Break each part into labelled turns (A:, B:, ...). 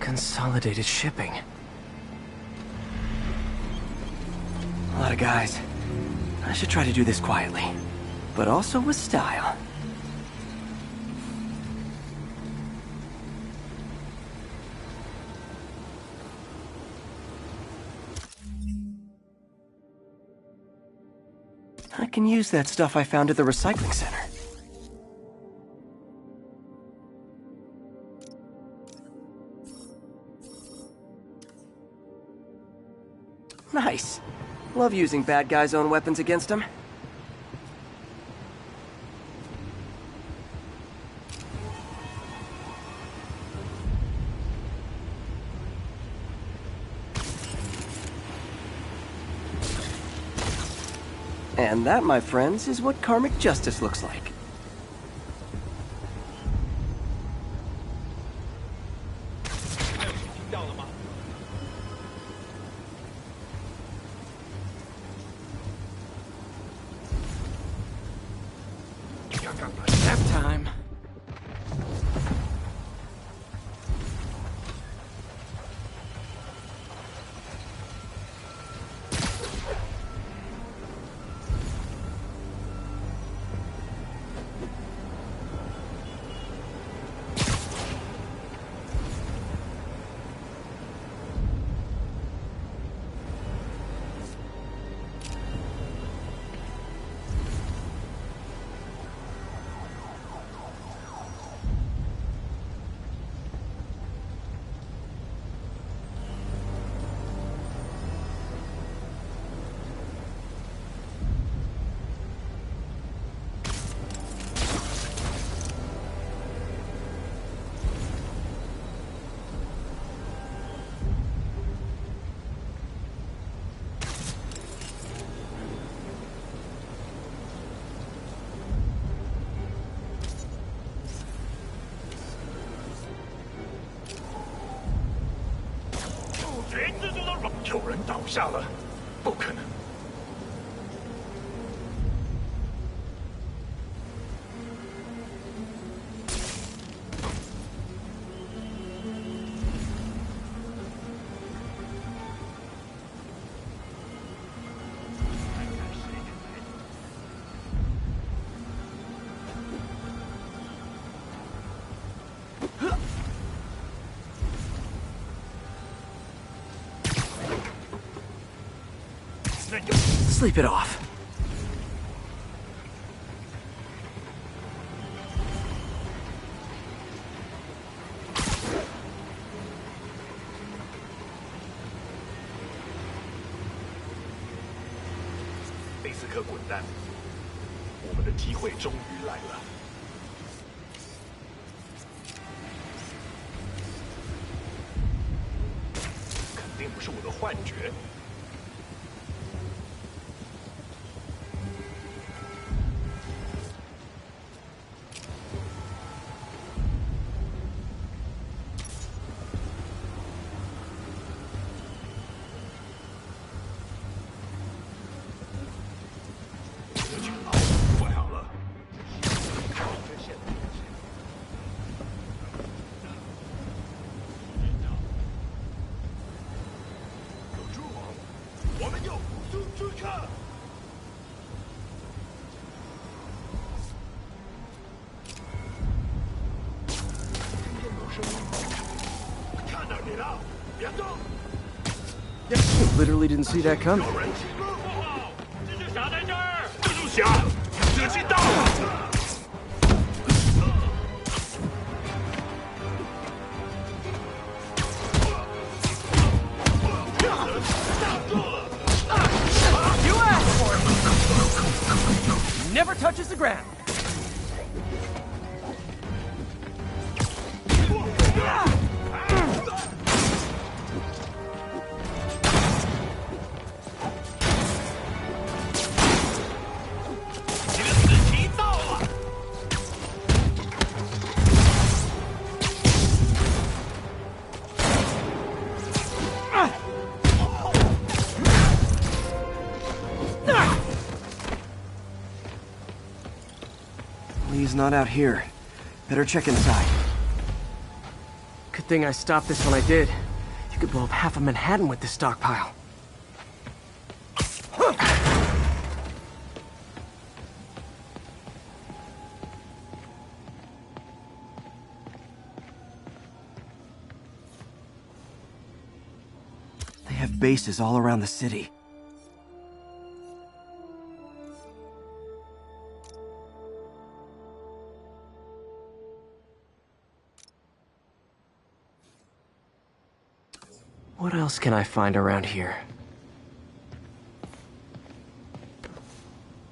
A: Consolidated shipping. A lot of guys. I should try to do this quietly, but also with style. I can use that stuff I found at the recycling center. Nice. Love using bad guys' own weapons against them. And that, my friends, is what karmic justice looks like. Nap time. Sleep it off.
B: 贝斯克滚蛋！我们的机会终于来了。肯定不是我的幻觉。
A: Literally didn't see that coming.
C: You asked for it! Never touches the ground.
A: Lee's not out here. Better check inside. Good thing I stopped this when I did. You could blow up half of Manhattan with this stockpile. They have bases all around the city. What else can I find around here?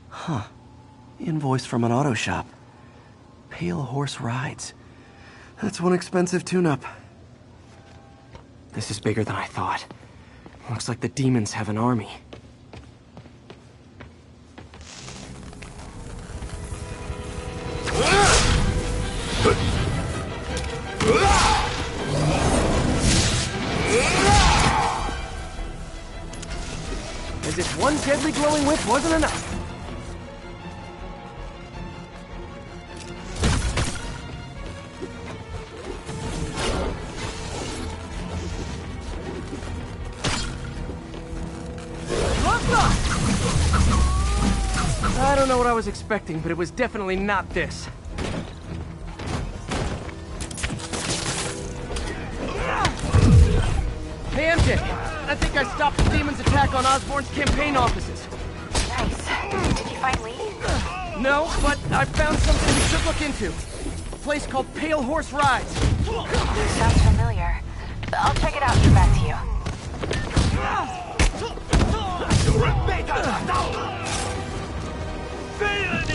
A: Huh. Invoice from an auto shop. Pale Horse Rides. That's one expensive tune-up. This is bigger than I thought. Looks like the demons have an army. As if one deadly glowing whip wasn't enough. I don't know what I was expecting, but it was definitely not this. Hey, MJ, I think I stopped the demon's attack on Osborn's campaign offices.
D: Nice. Did you find Lee?
A: No, but I found something we should look into. A place called Pale Horse Rides.
D: Sounds familiar. I'll check it out and get back to you.
B: 有人被他打到了！废了你！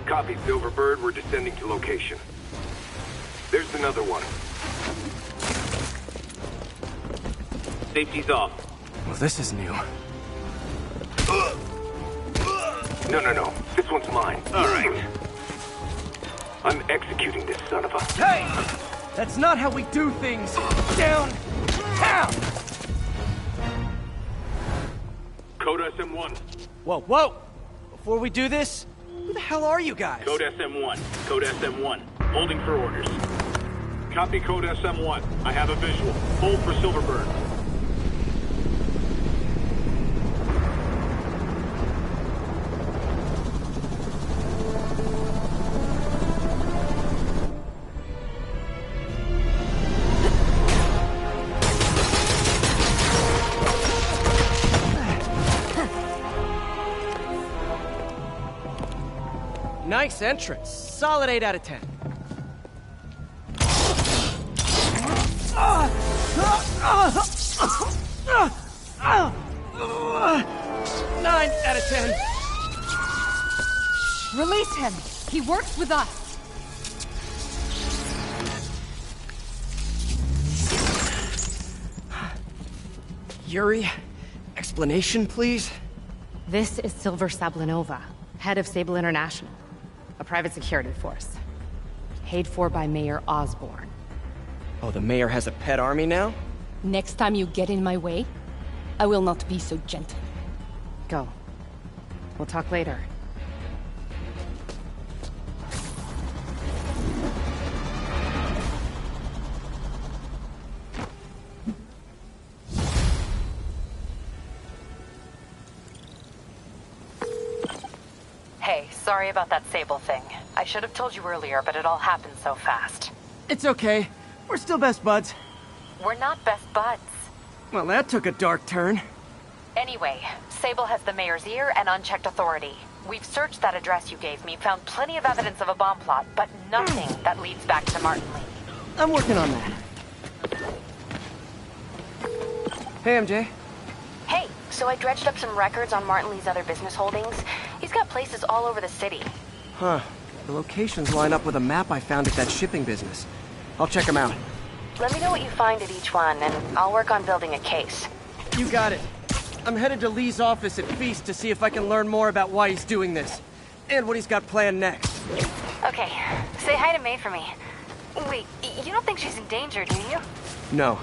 E: Copy, Silverbird. We're descending to location. There's another one. Safety's off.
A: Well, this is new.
E: No. This one's mine. All right. I'm executing this son of a...
A: Hey! That's not how we do things downtown!
E: Code SM-1.
A: Whoa! Before we do this, who the hell are you guys?
E: Code SM-1. Code SM-1. Holding for orders.
B: Copy Code SM-1. I have a visual. Hold for Silverbird.
A: Nice entrance. Solid 8 out of 10. 9 out of 10.
F: Release him. He works with us.
A: Yuri, explanation, please?
F: This is Silver Sablinova, head of Sable International, a private security force. Paid for by Mayor Osborn.
A: Oh, the mayor has a pet army now?
G: Next time you get in my way, I will not be so gentle.
F: Go. We'll talk later.
D: Hey, sorry about that Sable thing. I should have told you earlier, but it all happened so fast.
A: It's okay. We're still best buds.
D: We're not best buds.
A: Well, that took a dark turn.
D: Anyway, Sable has the mayor's ear and unchecked authority. We've searched that address you gave me, found plenty of evidence of a bomb plot, but nothing that leads back to Martin Lee.
A: I'm working on that. Hey, MJ.
D: Hey, so I dredged up some records on Martin Lee's other business holdings. He's got places all over the city.
A: Huh. The locations line up with a map I found at that shipping business. I'll check them out.
D: Let me know what you find at each one, and I'll work on building a case.
A: You got it. I'm headed to Lee's office at Feast to see if I can learn more about why he's doing this. And what he's got planned next.
D: Okay, say hi to May for me. Wait, you don't think she's in danger, do you?
A: No.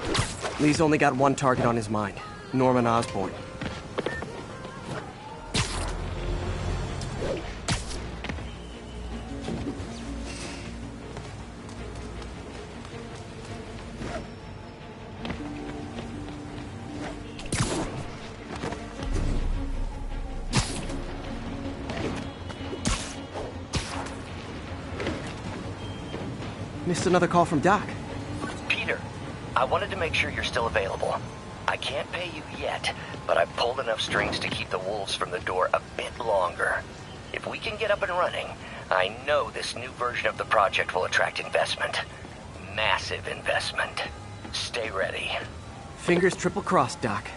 A: Lee's only got one target on his mind. Norman Osborn. Missed another call from Doc.
H: Peter, I wanted to make sure you're still available. I can't pay you yet, but I've pulled enough strings to keep the wolves from the door a bit longer. If we can get up and running, I know this new version of the project will attract investment. Massive investment. Stay ready.
A: Fingers triple crossed, Doc.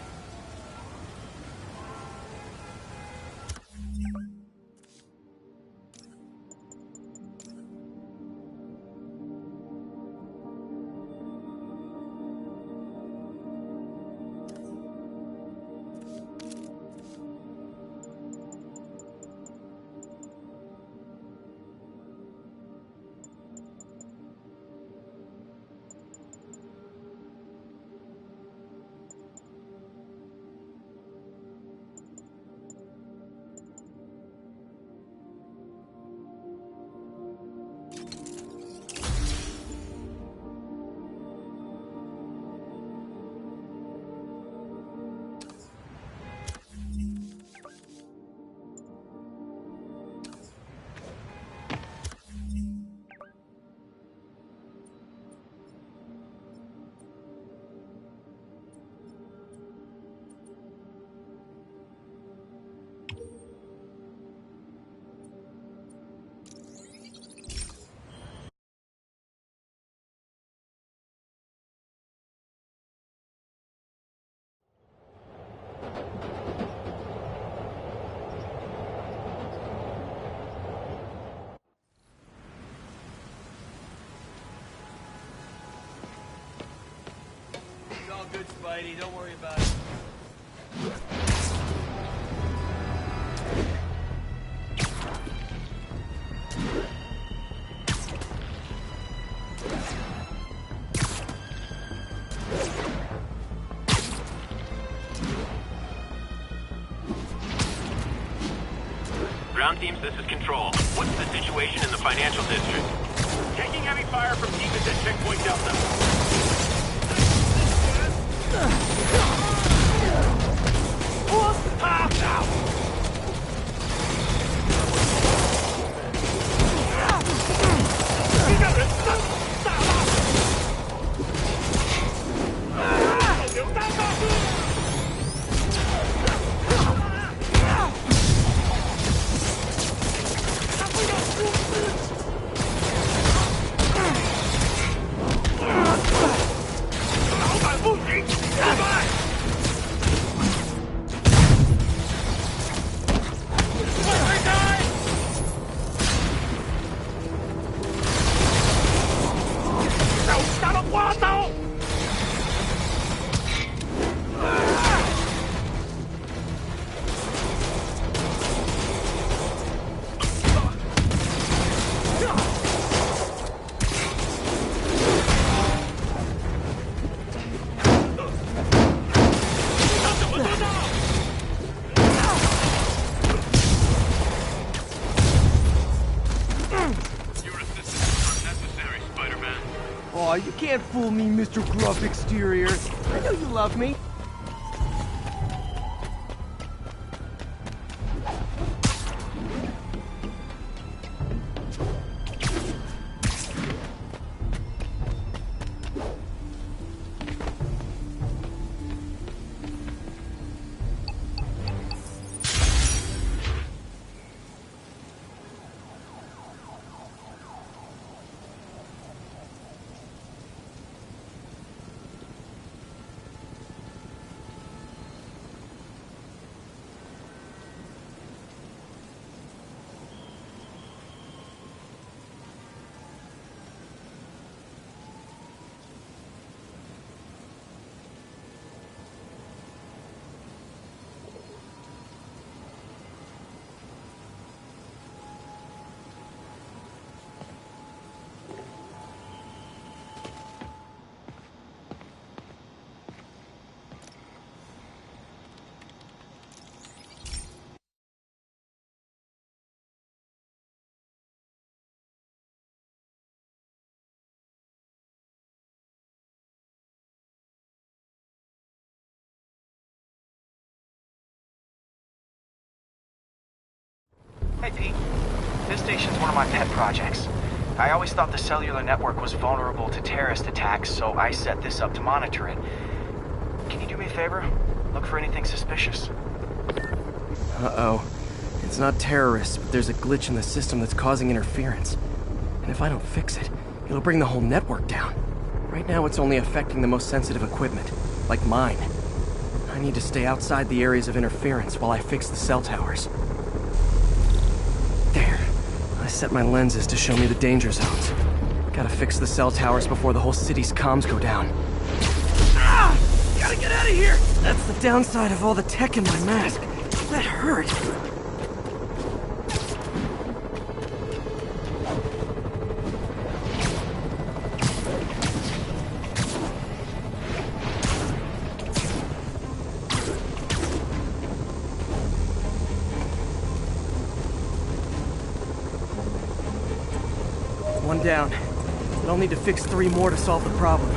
C: Good, Spidey. Don't worry about it.
E: Ground teams, this is Control. What's the situation in the financial district? Taking heavy fire from demons at Checkpoint Delta.
A: Aw, you can't fool me, Mr. Gruff Exterior. I know you love me.
I: Hey, Dee. This station's one of my pet projects. I always thought the cellular network was vulnerable to terrorist attacks, so I set this up to monitor it. Can you do me a favor? Look for anything suspicious.
A: Uh-oh. It's not terrorists, but there's a glitch in the system that's causing interference. And if I don't fix it, it'll bring the whole network down. Right now it's only affecting the most sensitive equipment, like mine. I need to stay outside the areas of interference while I fix the cell towers. There. I set my lenses to show me the danger zones. Gotta fix the cell towers before the whole city's comms go down. Ah! Gotta get out of here! That's the downside of all the tech in my mask. That hurt. One down. But I'll need to fix 3 more to solve the problem.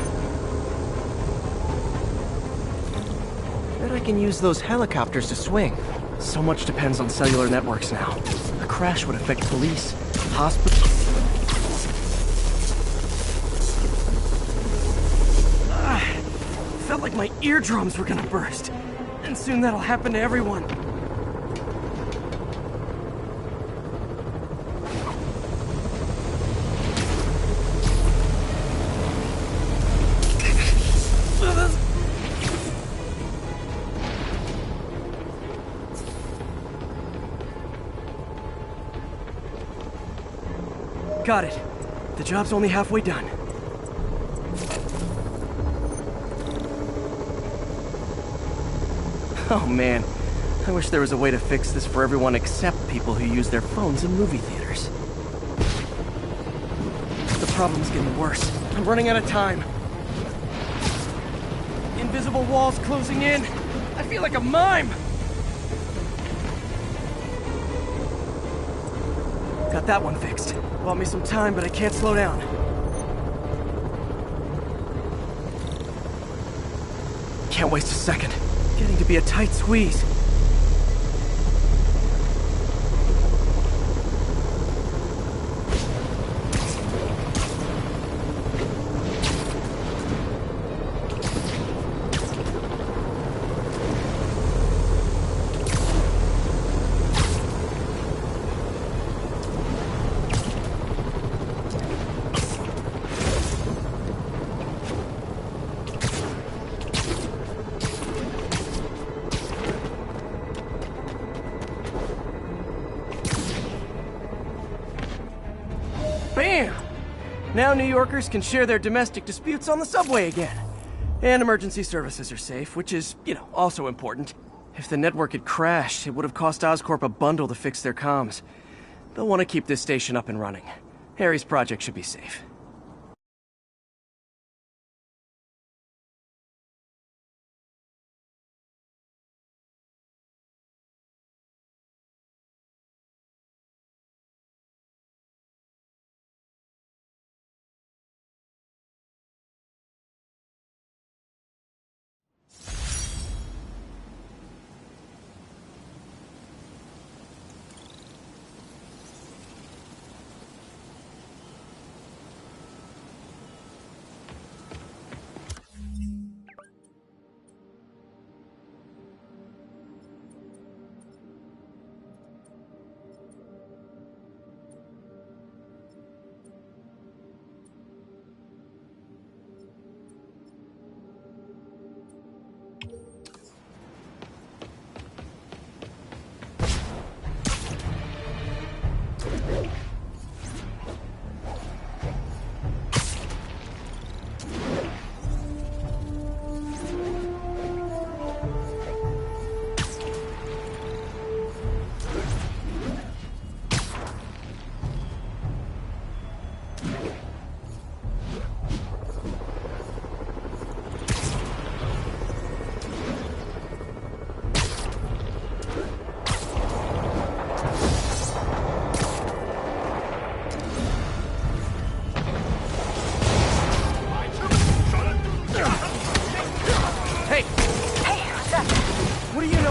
A: Bet I can use those helicopters to swing. So much depends on cellular networks now. A crash would affect police, hospitals. Felt like my eardrums were gonna burst. And soon that'll happen to everyone. Got it. The job's only halfway done. Oh man, I wish there was a way to fix this for everyone except people who use their phones in movie theaters. The problem's getting worse. I'm running out of time. Invisible walls closing in. I feel like a mime. Got that one fixed. Bought me some time, but I can't slow down. Can't waste a second. Getting to be a tight squeeze. Bam! Now New Yorkers can share their domestic disputes on the subway again. And emergency services are safe, which is, also important. If the network had crashed, it would have cost Oscorp a bundle to fix their comms. They'll want to keep this station up and running. Harry's project should be safe.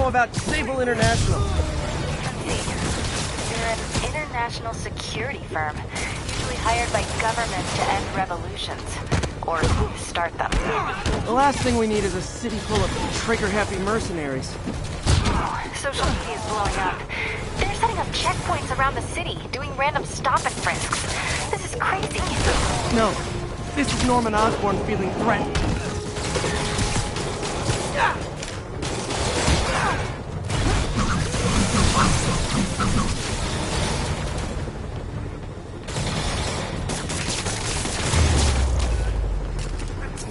A: About Sable International.
D: national security firm, usually hired by governments to end revolutions. Or start them.
A: The last thing we need is a city full of trigger-happy mercenaries.
D: Social media is blowing up. They're setting up checkpoints around the city, doing random stop and frisks. This is crazy.
A: No, this is Norman Osborn feeling threatened.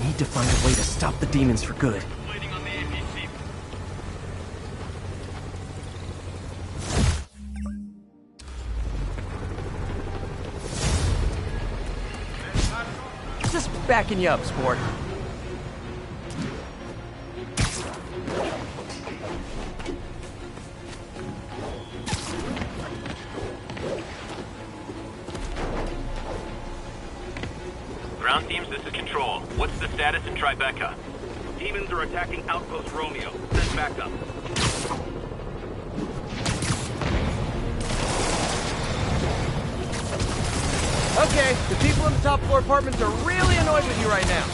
A: Need to find a way to stop the demons for good.
B: Waiting on the APC.
A: Just backing you up, sport.
E: Ground teams, this is Control. What's the status in Tribeca? Demons are attacking Outpost Romeo. Send backup.
A: Okay, the people in the top floor apartments are really annoyed with you right now.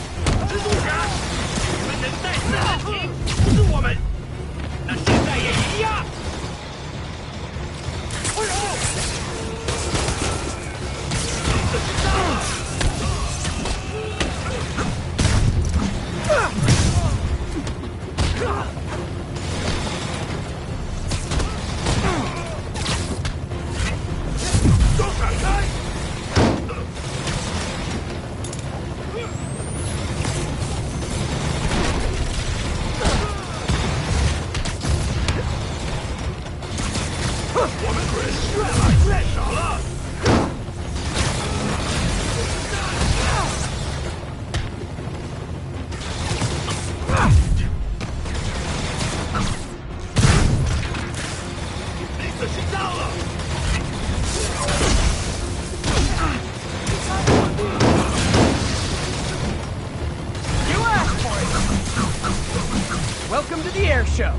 A: Welcome to the air show.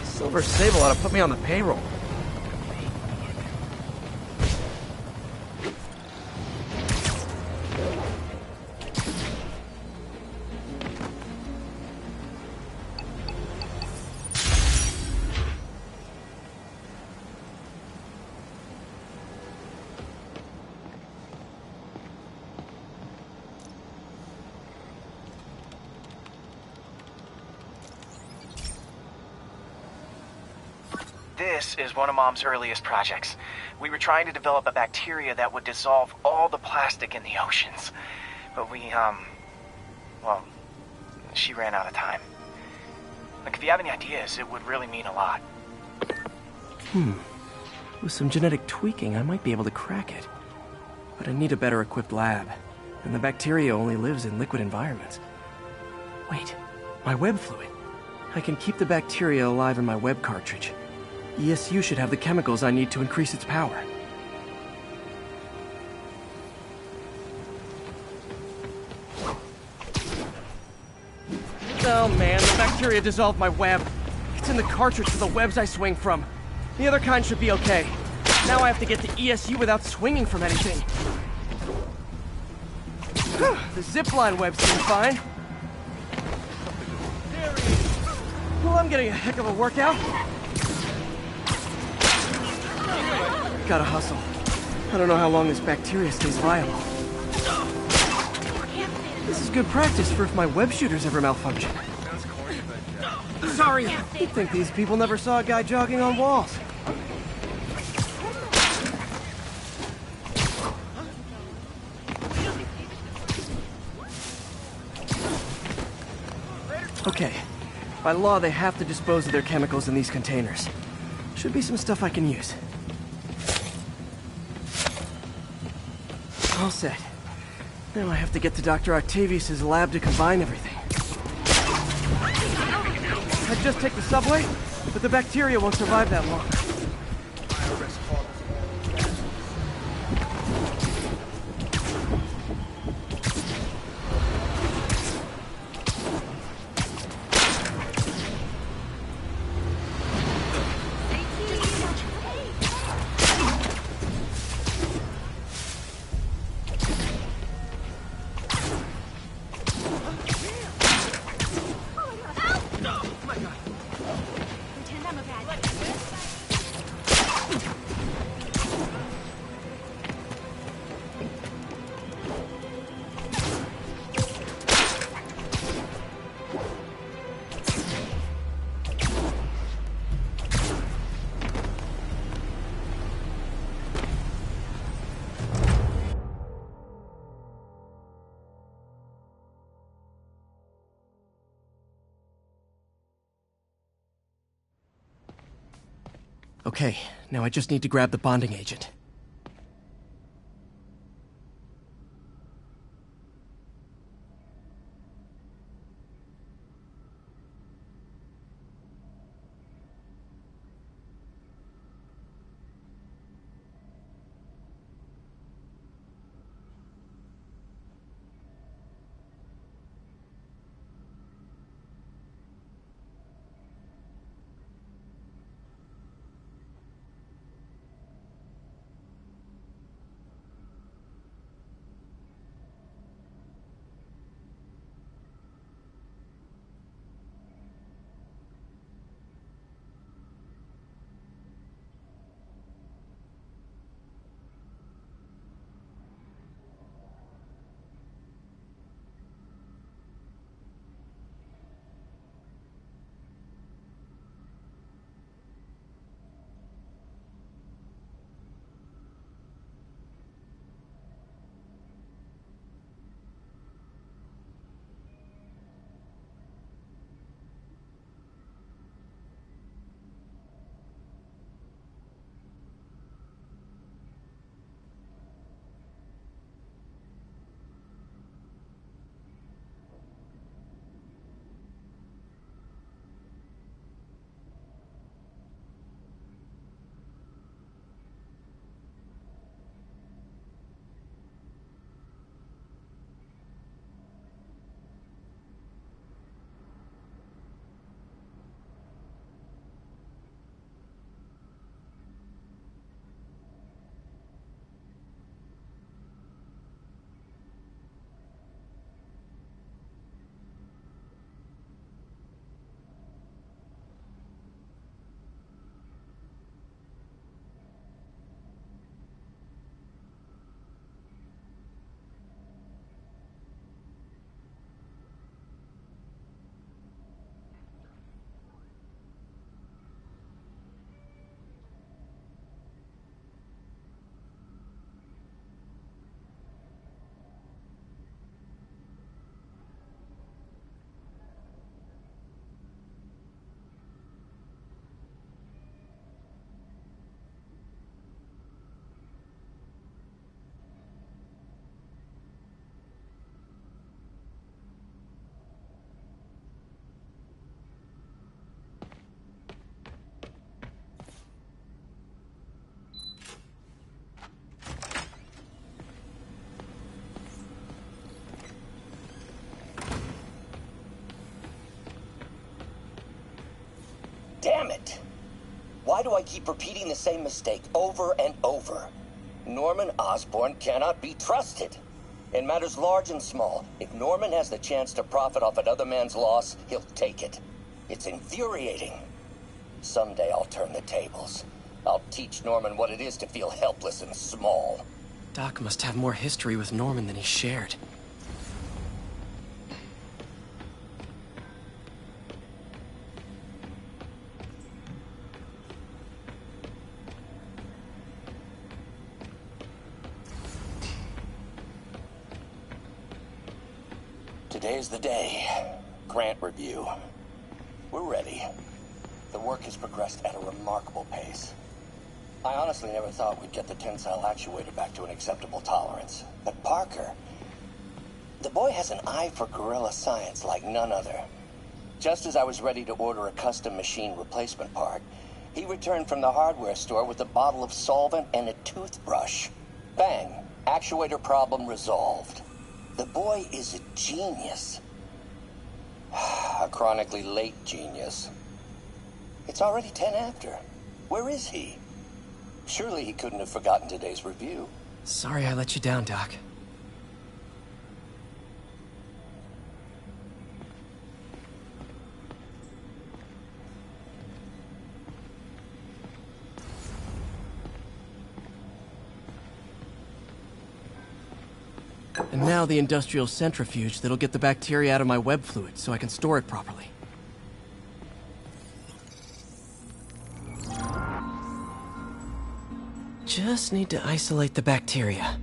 A: Silver Sable ought to put me on the payroll.
I: This is one of Mom's earliest projects. We were trying to develop a bacteria that would dissolve all the plastic in the oceans. But well, she ran out of time. Like, if you have any ideas, it would really mean a lot.
A: With some genetic tweaking, I might be able to crack it. But I need a better equipped lab. And the bacteria only lives in liquid environments. Wait, my web fluid. I can keep the bacteria alive in my web cartridge. ESU should have the chemicals I need to increase its power. Oh man, the bacteria dissolved my web. It's in the cartridge for the webs I swing from. The other kind should be okay. Now I have to get to ESU without swinging from anything. The zipline web seems fine. Well, I'm getting a heck of a workout. Gotta hustle. I don't know how long this bacteria stays viable. This is good practice for if my web shooters ever malfunction. Sorry, you'd think these people never saw a guy jogging on walls. Okay. By law, they have to dispose of their chemicals in these containers. Should be some stuff I can use. All set. Now I have to get to Dr. Octavius's lab to combine everything. I'd just take the subway, but the bacteria won't survive that long. Okay, now I just need to grab the bonding agent.
H: Damn it! Why do I keep repeating the same mistake over and over? Norman Osborn cannot be trusted. In matters large and small, if Norman has the chance to profit off another man's loss, he'll take it. It's infuriating. Someday I'll turn the tables. I'll teach Norman what it is to feel helpless and small.
A: Doc must have more history with Norman than he shared.
H: Today's the day. Grant review. We're ready. The work has progressed at a remarkable pace. I honestly never thought we'd get the tensile actuator back to an acceptable tolerance. But Parker, the boy has an eye for guerrilla science like none other. Just as I was ready to order a custom machine replacement part, he returned from the hardware store with a bottle of solvent and a toothbrush. Bang! Actuator problem resolved. The boy is a genius. A chronically late genius. It's already 10 after. Where is he? Surely he couldn't have forgotten today's review.
A: Sorry I let you down, Doc. And now the industrial centrifuge that'll get the bacteria out of my web fluid so I can store it properly. Just need to isolate the bacteria.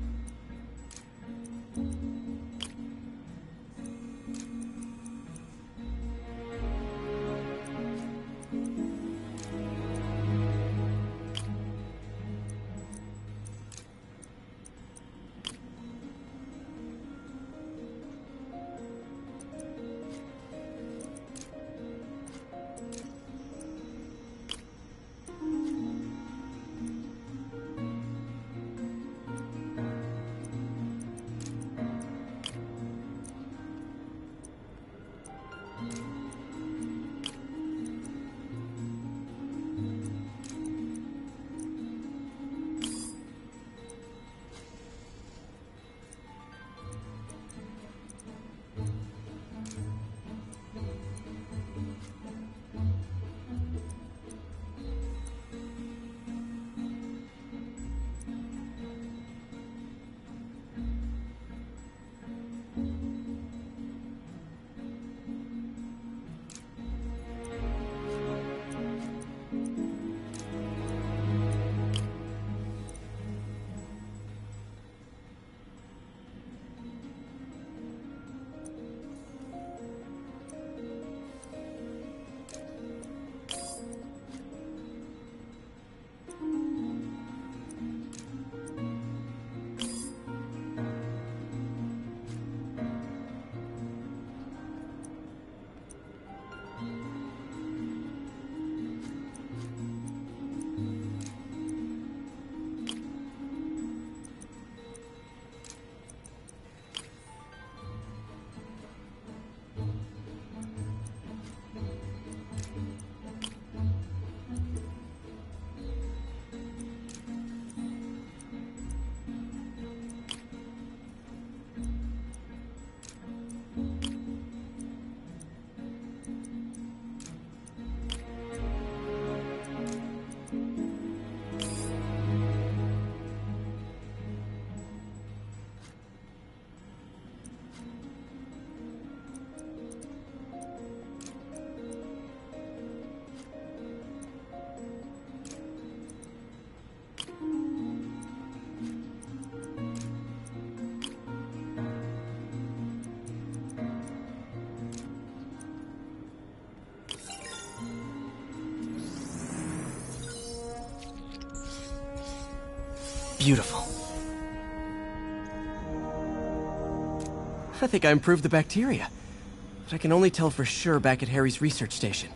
A: Beautiful. I think I improved the bacteria, but I can only tell for sure back at Harry's research station.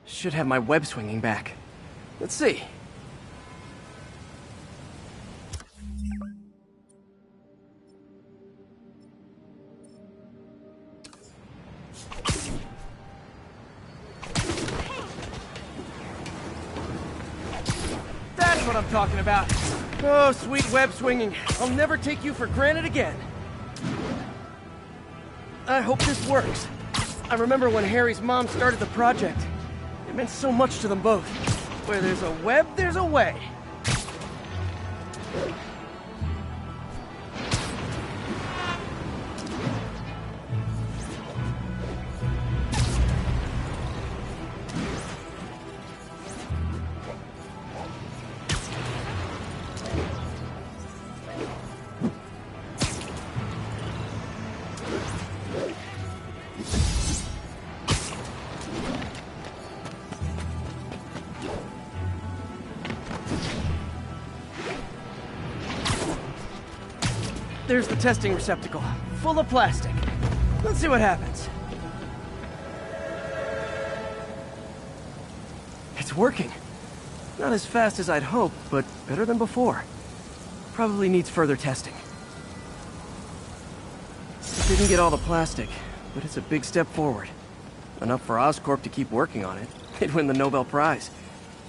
A: Should have my web swinging back. Let's see. That's what I'm talking about. Oh, sweet web swinging. I'll never take you for granted again. I hope this works. I remember when Harry's mom started the project. It meant so much to them both. Where there's a web, there's a way. There's the testing receptacle, full of plastic. Let's see what happens. It's working. Not as fast as I'd hoped, but better than before. Probably needs further testing. It didn't get all the plastic, but it's a big step forward. Enough for Oscorp to keep working on it. They'd win the Nobel Prize.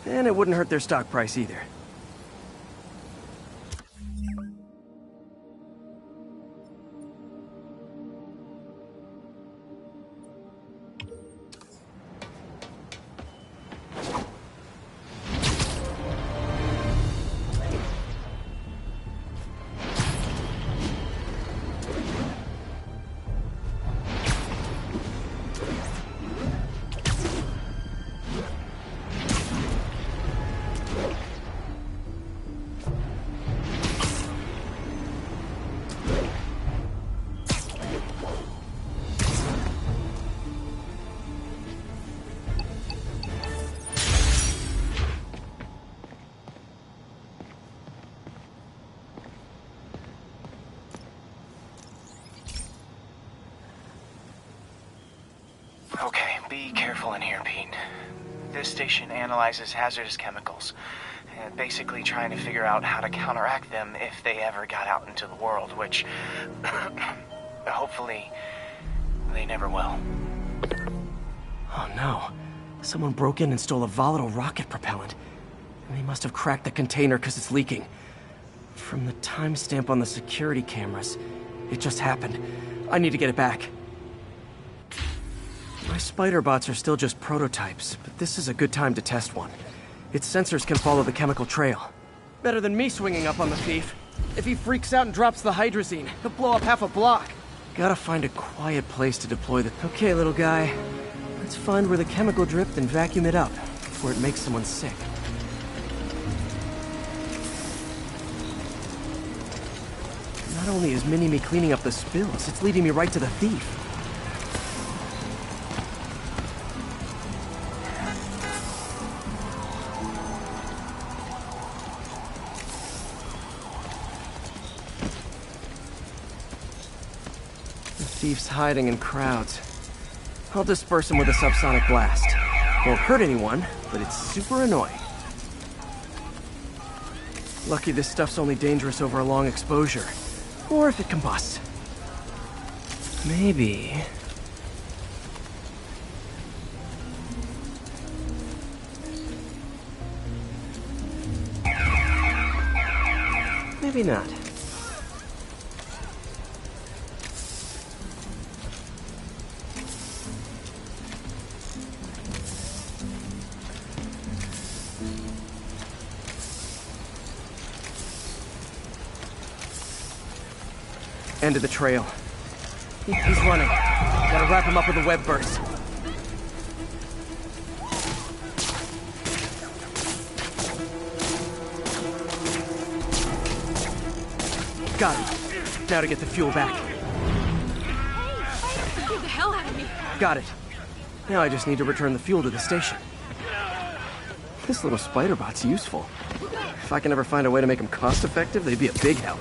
A: And it wouldn't hurt their stock price either.
I: Okay, be careful in here, Pete. This station analyzes hazardous chemicals, and basically trying to figure out how to counteract them if they ever got out into the world, which hopefully they never will.
A: Oh no. Someone broke in and stole a volatile rocket propellant. And they must have cracked the container because it's leaking. From the timestamp on the security cameras, it just happened. I need to get it back. My spider bots are still just prototypes, but this is a good time to test one. Its sensors can follow the chemical trail. Better than me swinging up on the thief. If he freaks out and drops the hydrazine, he'll blow up half a block. Gotta find a quiet place to deploy the... Okay, little guy. Let's find where the chemical dripped and vacuum it up before it makes someone sick. Not only is Mini-Me cleaning up the spills, it's leading me right to the thief. Thief's hiding in crowds. I'll disperse him with a subsonic blast. Won't hurt anyone, but it's super annoying. Lucky this stuff's only dangerous over a long exposure. Or if it combusts. Maybe... maybe not. End of the trail. He's running. Gotta wrap him up with a web burst. Got him. Now to get the fuel back.
G: Get the hell out of me!
A: Got it. Now I just need to return the fuel to the station. This little spider bot's useful. If I can ever find a way to make them cost-effective, they'd be a big help.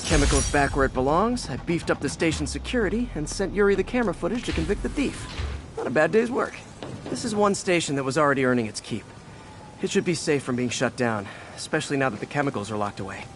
A: Chemicals back where it belongs. I beefed up the station's security and sent Yuri the camera footage to convict the thief. Not a bad day's work. This is one station that was already earning its keep. It should be safe from being shut down, especially now that the chemicals are locked away.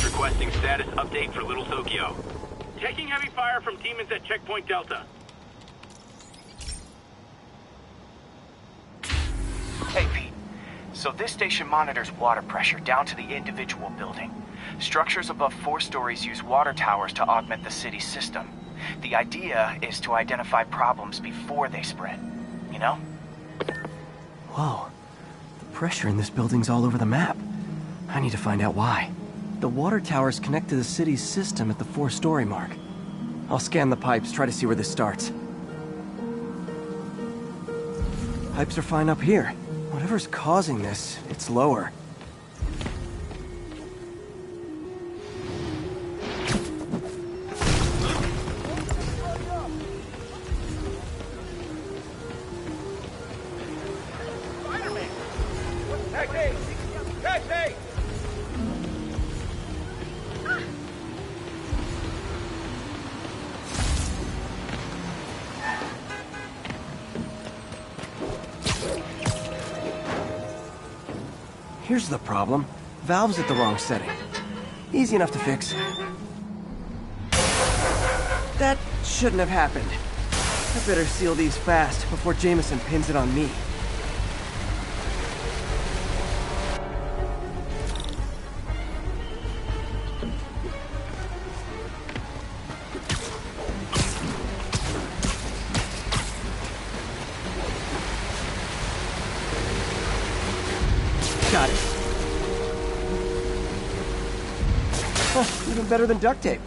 E: Requesting status update for Little Tokyo. Taking heavy fire from demons at Checkpoint Delta.
I: Hey, Pete. So this station monitors water pressure down to the individual building. Structures above 4 stories use water towers to augment the city's system. The idea is to identify problems before they spread. You know?
A: Whoa. The pressure in this building's all over the map. I need to find out why. The water towers connect to the city's system at the 4-story mark. I'll scan the pipes, try to see where this starts. Pipes are fine up here. Whatever's causing this, it's lower. Here's the problem. Valve's at the wrong setting. Easy enough to fix. That shouldn't have happened. I better seal these fast before Jameson pins it on me. Got it. Huh, even better than duct tape.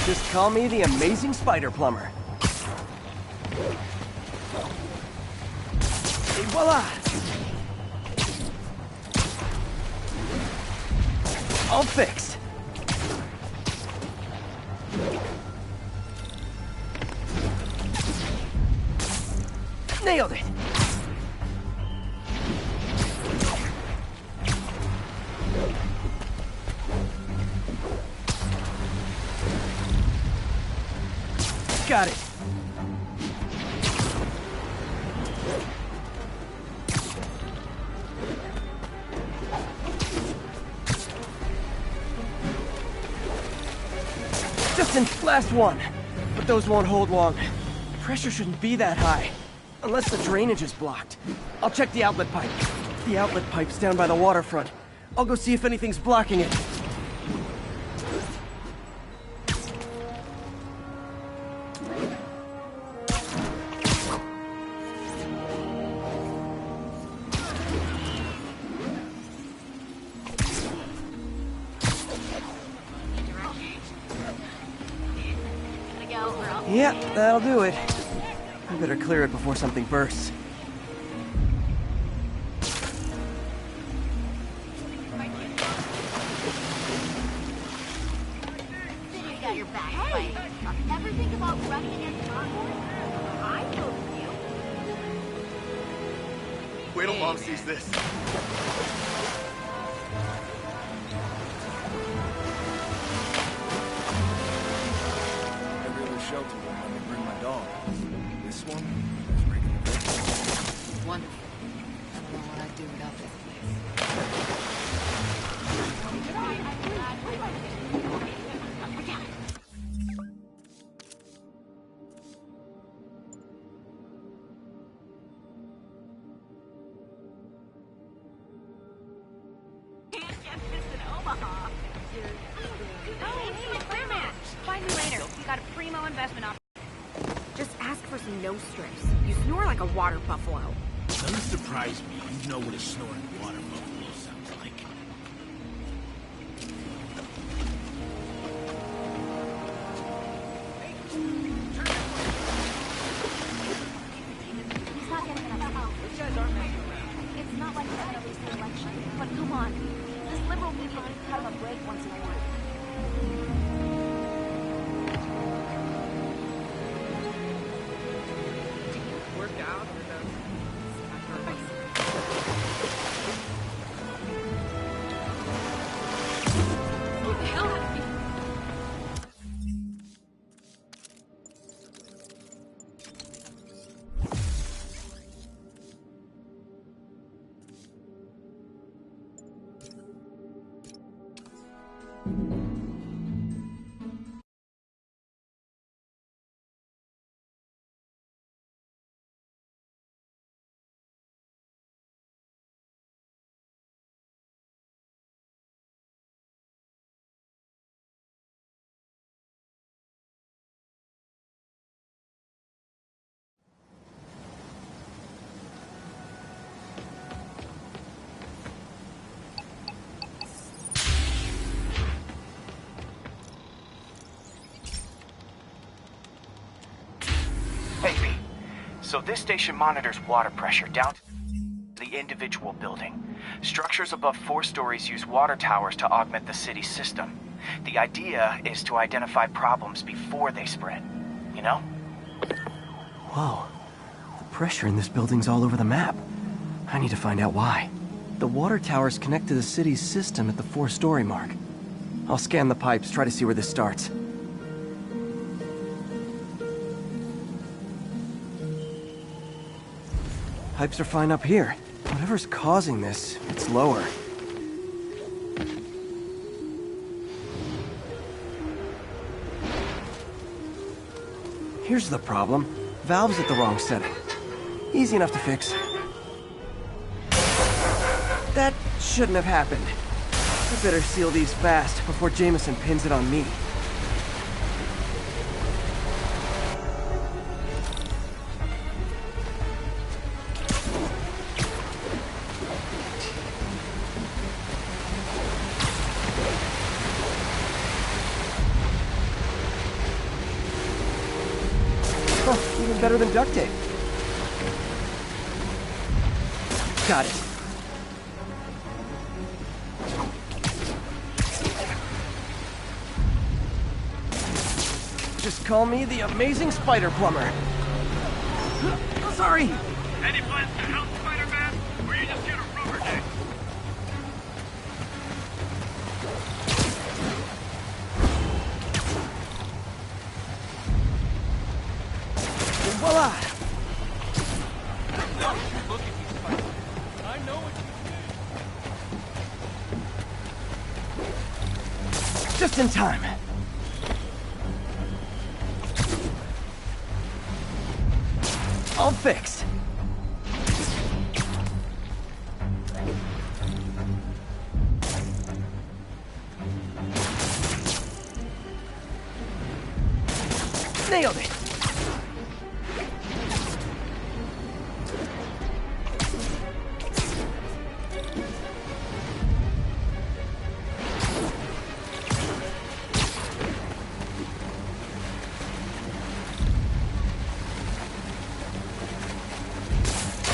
A: Just call me the Amazing Spider Plumber. Et voila! All fixed. Nailed it. Got it. Last one, but those won't hold long. Pressure shouldn't be that high. Unless the drainage is blocked. I'll check the outlet pipe. The outlet pipe's down by the waterfront. I'll go see if anything's blocking it. Yep, that'll do it. I better clear it before something bursts.
J: You got your back, Spidey. Ever think about running against Convoy? I know you.
B: Wait till Mom sees this.
C: Every other shelter won't let me bring my dog. This one is breaking the bank.
F: Wonderful. I don't know what I'd do without this place.
J: Find me later. We got a primo investment op. Just ask for some nose strips. You snore like a water buffalo.
C: Doesn't surprise me. You know what a snoring water buffalo sounds like.
J: He's not getting enough help. Those guys aren't making around. It's not like he's gonna lose the election. But come on. This liberal media can cut him a break once in a while.
I: So this station monitors water pressure down to the individual building. Structures above 4 stories use water towers to augment the city's system. The idea is to identify problems before they spread, you know?
A: Whoa. The pressure in this building's all over the map. I need to find out why. The water towers connect to the city's system at the 4-story mark. I'll scan the pipes, try to see where this starts. Pipes are fine up here. Whatever's causing this, it's lower. Here's the problem. Valve's at the wrong setting. Easy enough to fix. That shouldn't have happened. I better seal these fast before Jameson pins it on me. Oh, even better than duct tape. Got it. Just call me the amazing spider plumber. Sorry.
E: Any plans to help Spider-Man? Or are you just here to rubber dig?
A: Voila!
C: I know what you
A: Just in time. All fixed. Nailed it!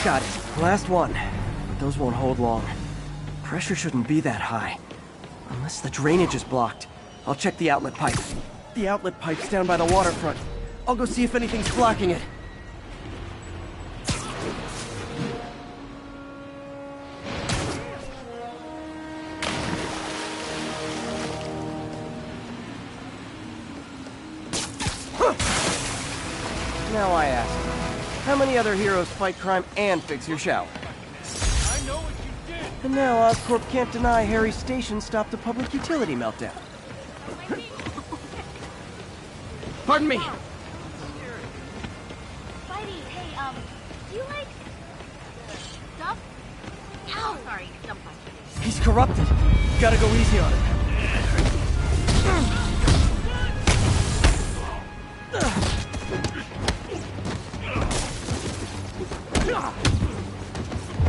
A: Got it. Last one. But those won't hold long. Pressure shouldn't be that high. Unless the drainage is blocked. I'll check the outlet pipe. The outlet pipe's down by the waterfront. I'll go see if anything's blocking it. Now I ask, how many other heroes fight crime and fix your shower?
C: I know what you did!
A: And now Oscorp can't deny Harry's station stopped a public utility meltdown. Pardon me!
J: Spidey, hey, do you like... stuff? Ow! Sorry, dumb question.
A: He's corrupted. Gotta go easy on him.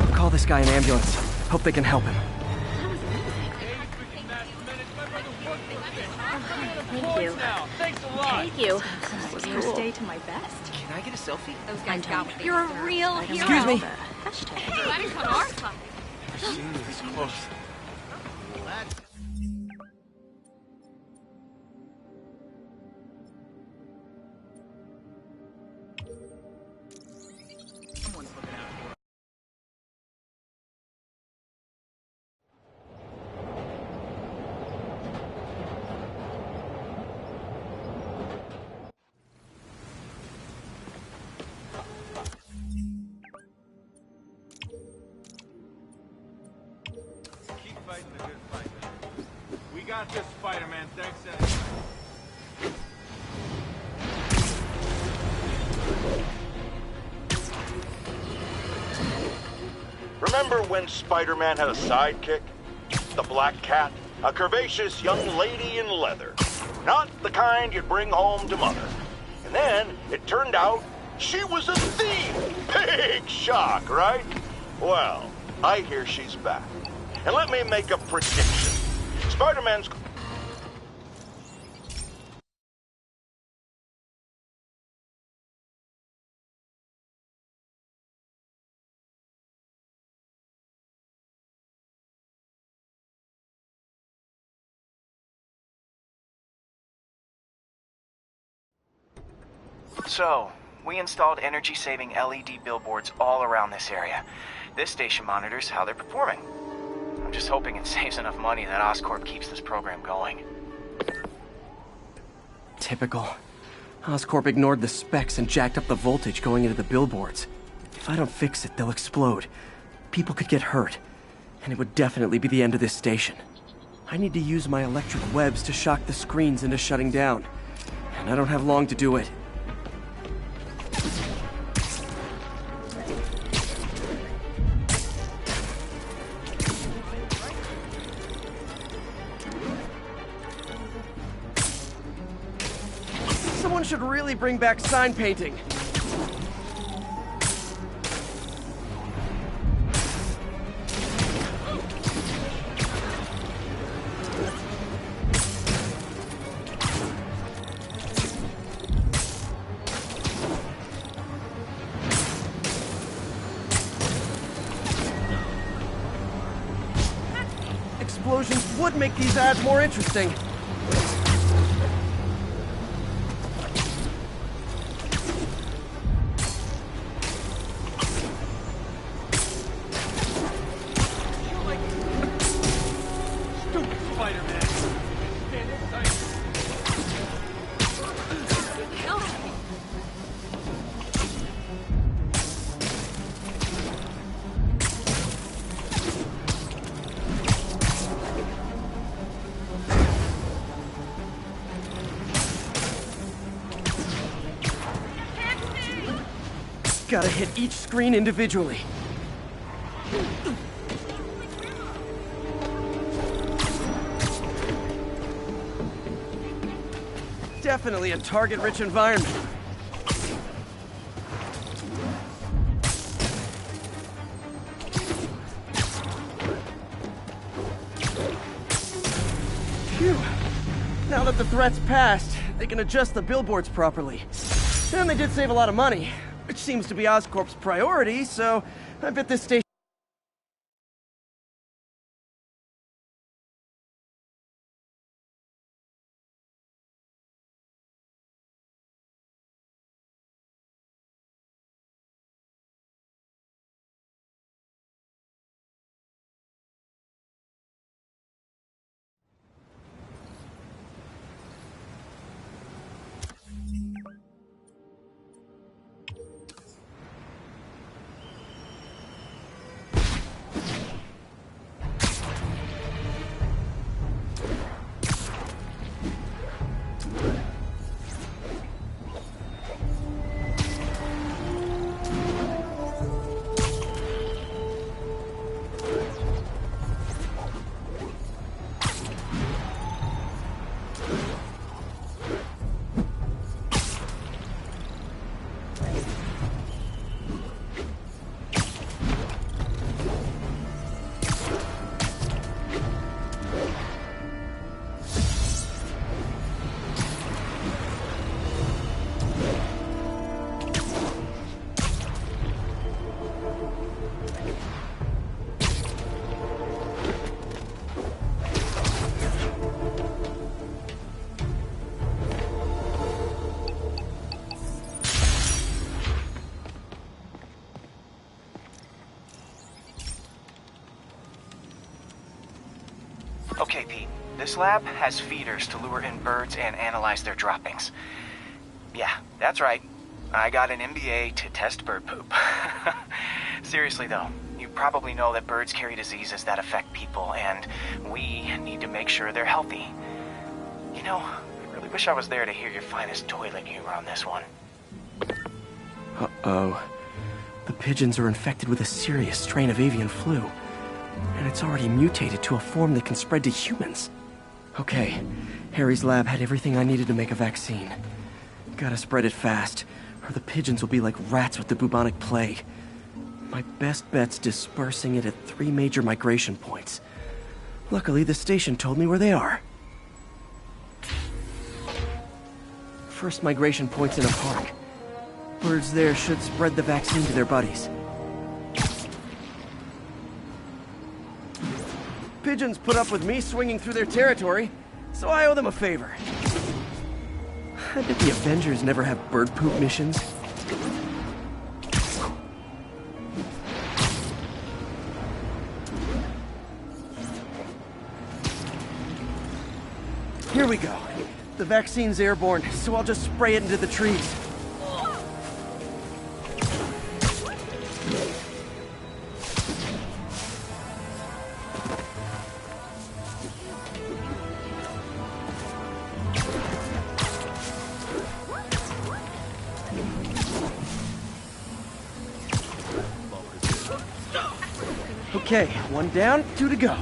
A: I'll call this guy an ambulance. Hope they can help him.
J: Thank you.
C: Thanks a lot!
J: Thank you. That was first day to my best.
I: Can I get a selfie?
J: Those guys got what they You're a real hero.
A: Excuse me.
J: Hashtag. Hey, come on our side.
C: I've seen this close. Keep fighting the good fight, man. We got this, Spider-Man. Thanks anyway.
K: Remember when Spider-Man had a sidekick? The Black Cat? A curvaceous young lady in leather. Not the kind you'd bring home to Mother. And then, it turned out, she was a thief! Big shock, right? Well, I hear she's back. And let me make a prediction. Spider-Man's...
I: So, we installed energy-saving LED billboards all around this area. This station monitors how they're performing. I'm just hoping it saves enough money that Oscorp keeps this program going.
A: Typical. Oscorp ignored the specs and jacked up the voltage going into the billboards. If I don't fix it, they'll explode. People could get hurt. And it would definitely be the end of this station. I need to use my electric webs to shock the screens into shutting down. And I don't have long to do it. Someone should really bring back sign painting. Explosions would make these ads more interesting. Gotta hit each screen individually. Definitely a target-rich environment. Phew. Now that the threat's passed, they can adjust the billboards properly. And they did save a lot of money, which seems to be Oscorp's priority, so I bet this station...
I: Okay, Pete. This lab has feeders to lure in birds and analyze their droppings. Yeah, that's right. I got an MBA to test bird poop. Seriously though, you probably know that birds carry diseases that affect people, and we need to make sure they're healthy. You know, I really wish I was there to hear your finest toilet humor on this one.
A: Uh-oh. The pigeons are infected with a serious strain of avian flu. And it's already mutated to a form that can spread to humans. Okay, Harry's lab had everything I needed to make a vaccine. Gotta spread it fast, or the pigeons will be like rats with the bubonic plague. My best bet's dispersing it at 3 major migration points. Luckily, the station told me where they are. First migration point's in a park. Birds there should spread the vaccine to their buddies. Pigeons put up with me swinging through their territory, so I owe them a favor. I bet the Avengers never have bird poop missions. Here we go. The vaccine's airborne, so I'll just spray it into the trees. Okay, 1 down, 2 to go.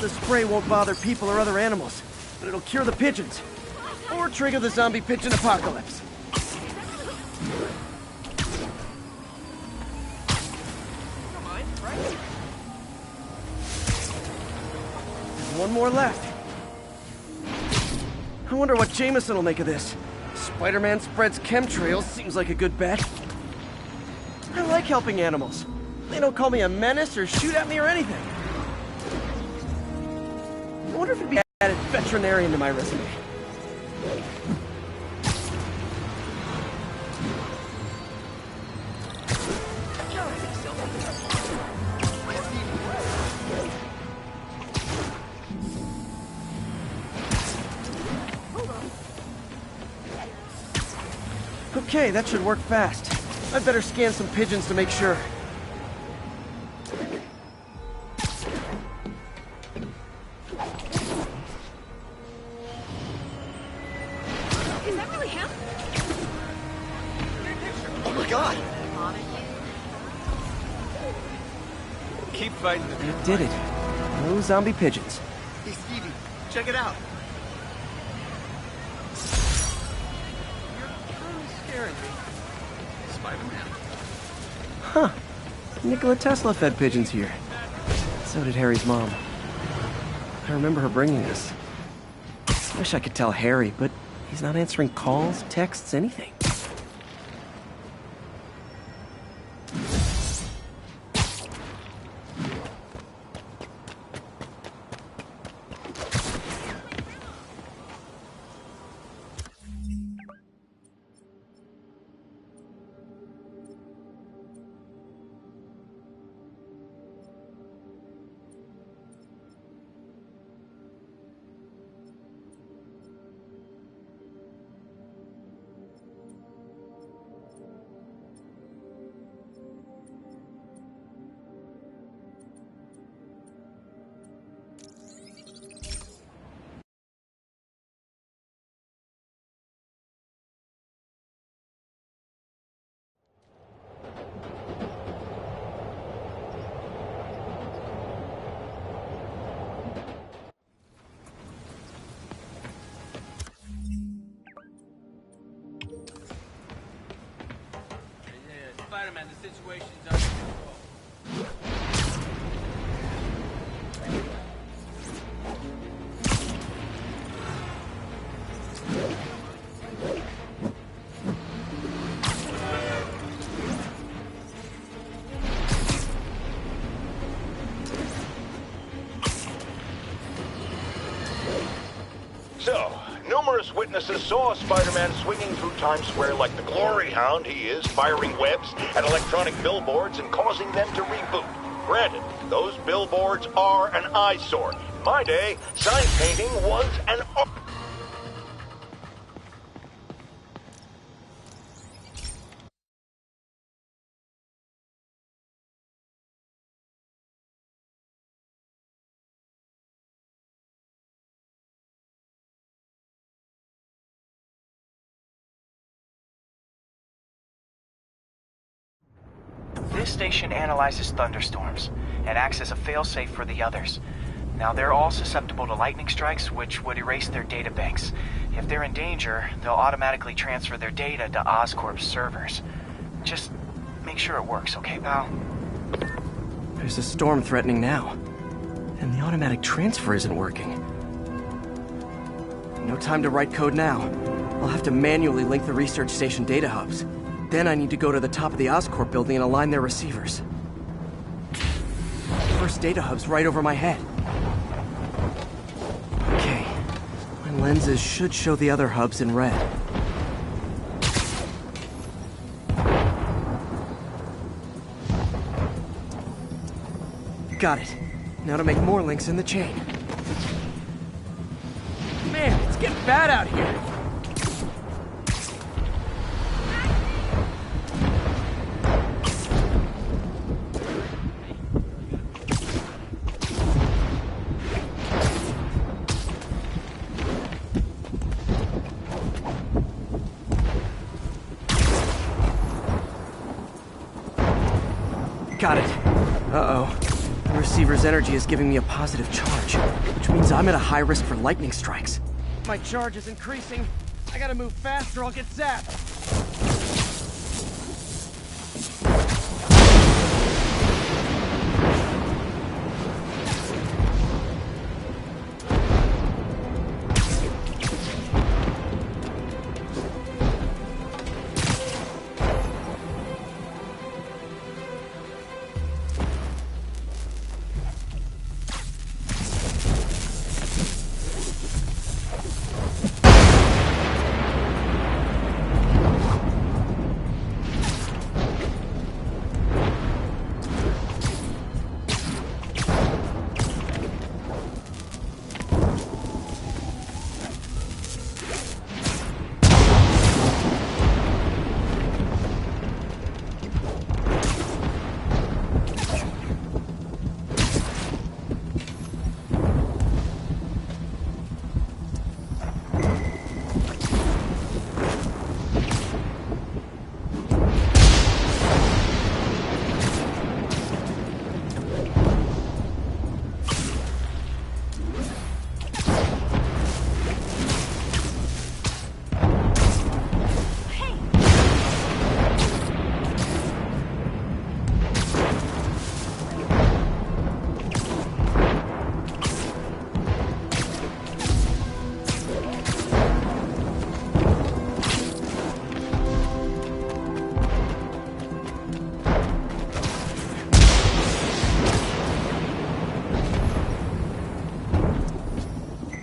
A: The spray won't bother people or other animals, but it'll cure the pigeons. Or trigger the zombie pigeon apocalypse. There's 1 more left. I wonder what Jameson will make of this. Spider-Man spreads chemtrails, seems like a good bet. I like helping animals. They don't call me a menace or shoot at me or anything. I wonder if it'd be added veterinarian to my resume. Okay, that should work fast. I'd better scan some pigeons to make sure.
J: Is that really him?
A: Oh my god!
C: Keep fighting the
A: It did it. No zombie pigeons.
C: Hey, Stevie, check it out. You're kind of scaring me. Spider-Man.
A: Huh. Nikola Tesla fed pigeons here. So did Harry's mom. I remember her bringing us. I wish I could tell Harry, but he's not answering calls, texts, anything.
C: Spider-Man, the situation's under control.
K: So, numerous witnesses saw Spider-Man swinging through Times Square like the glory hound he is, firing webs at electronic billboards and causing them to reboot. Granted, those billboards are an eyesore. In my day, sign painting was an art.
I: This station analyzes thunderstorms and acts as a failsafe for the others. Now, they're all susceptible to lightning strikes, which would erase their data banks. If they're in danger, they'll automatically transfer their data to Oscorp's servers. Just make sure it works, okay, pal?
A: There's a storm threatening now. And the automatic transfer isn't working. No time to write code now. I'll have to manually link the research station data hubs. Then I need to go to the top of the Oscorp building and align their receivers. First data hub's right over my head. Okay. My lenses should show the other hubs in red. Got it. Now to make more links in the chain. Man, it's getting bad out here. Got it. Uh-oh. The receiver's energy is giving me a positive charge, which means I'm at a high risk for lightning strikes. My charge is increasing. I gotta move fast or I'll get zapped.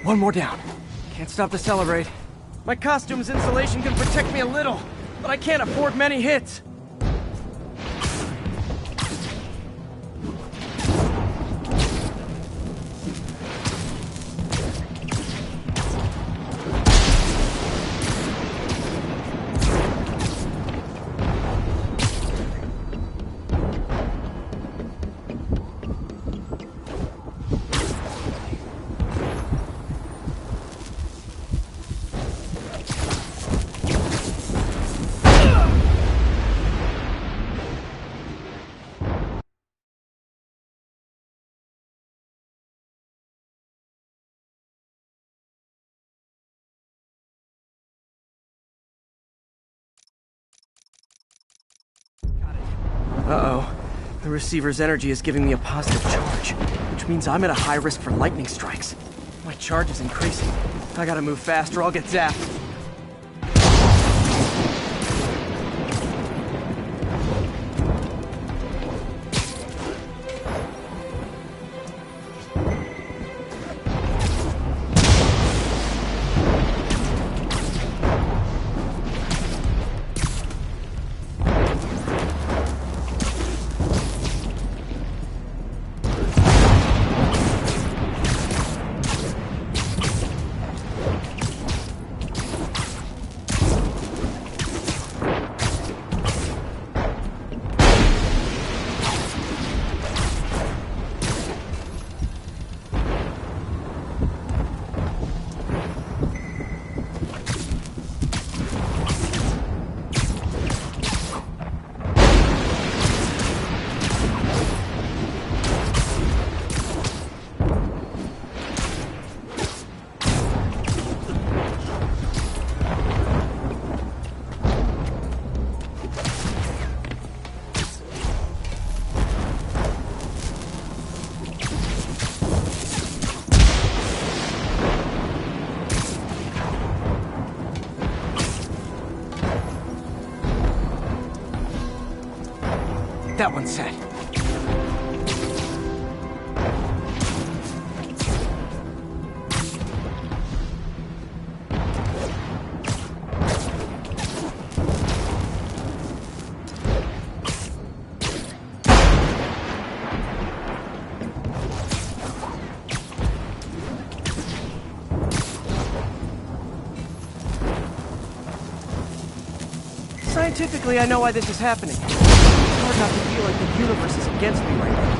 A: One more down. Can't stop to celebrate. My costume's insulation can protect me a little, but I can't afford many hits. Uh-oh. The receiver's energy is giving me a positive charge, which means I'm at a high risk for lightning strikes. My charge is increasing. I gotta move fast or I'll get zapped. That one's set. Scientifically, I know why this is happening. It's hard not to feel like the universe is against me right now.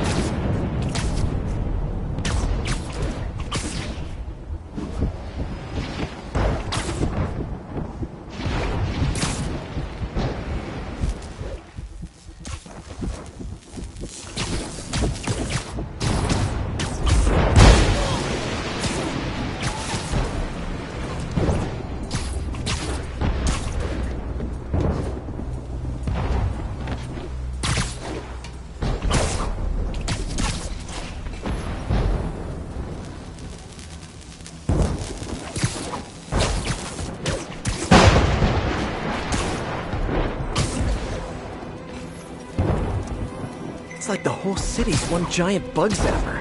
A: It's like the whole city's one giant bug zapper.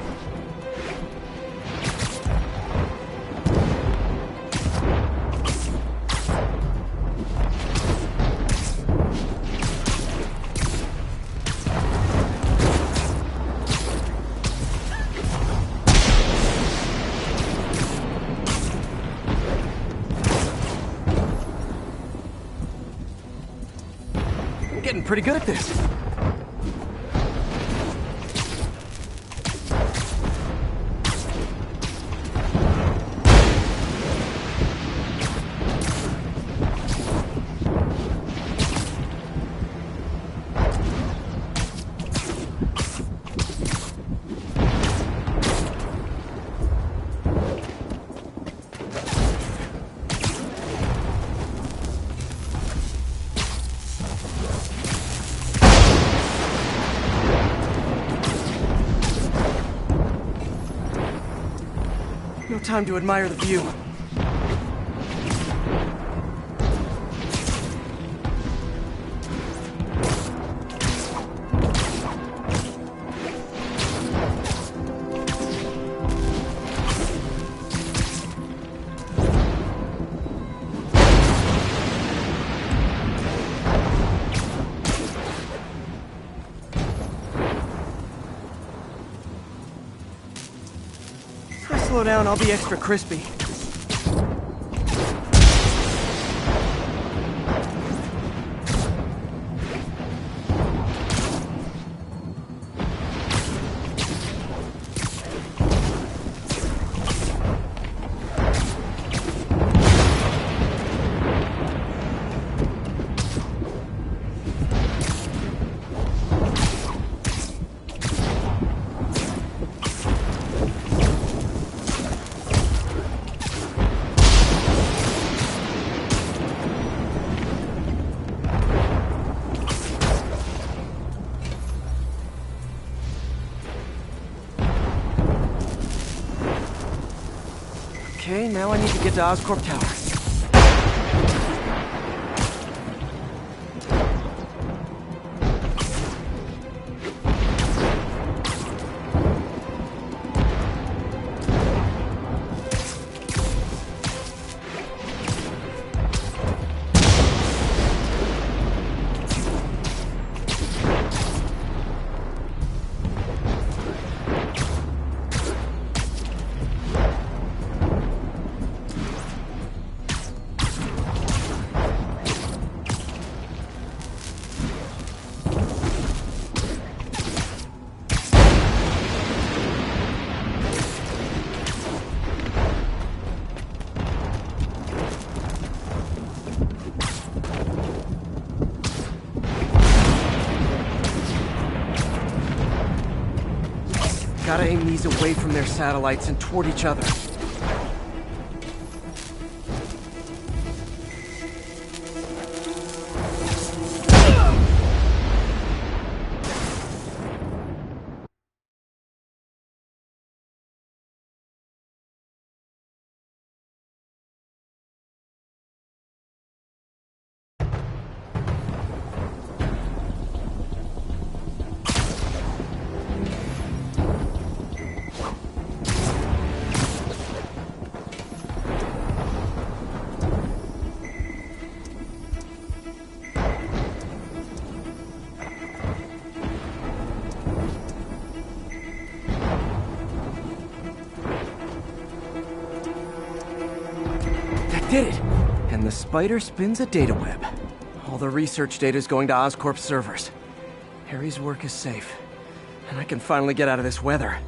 A: I'm getting pretty good at this. No time to admire the view. slow down, I'll be extra crispy. Okay, now I need to get to Oscorp Tower. Gotta aim these away from their satellites and toward each other. Did it! And the spider spins a data web. All the research data is going to Oscorp's servers. Harry's work is safe, and I can finally get out of this weather.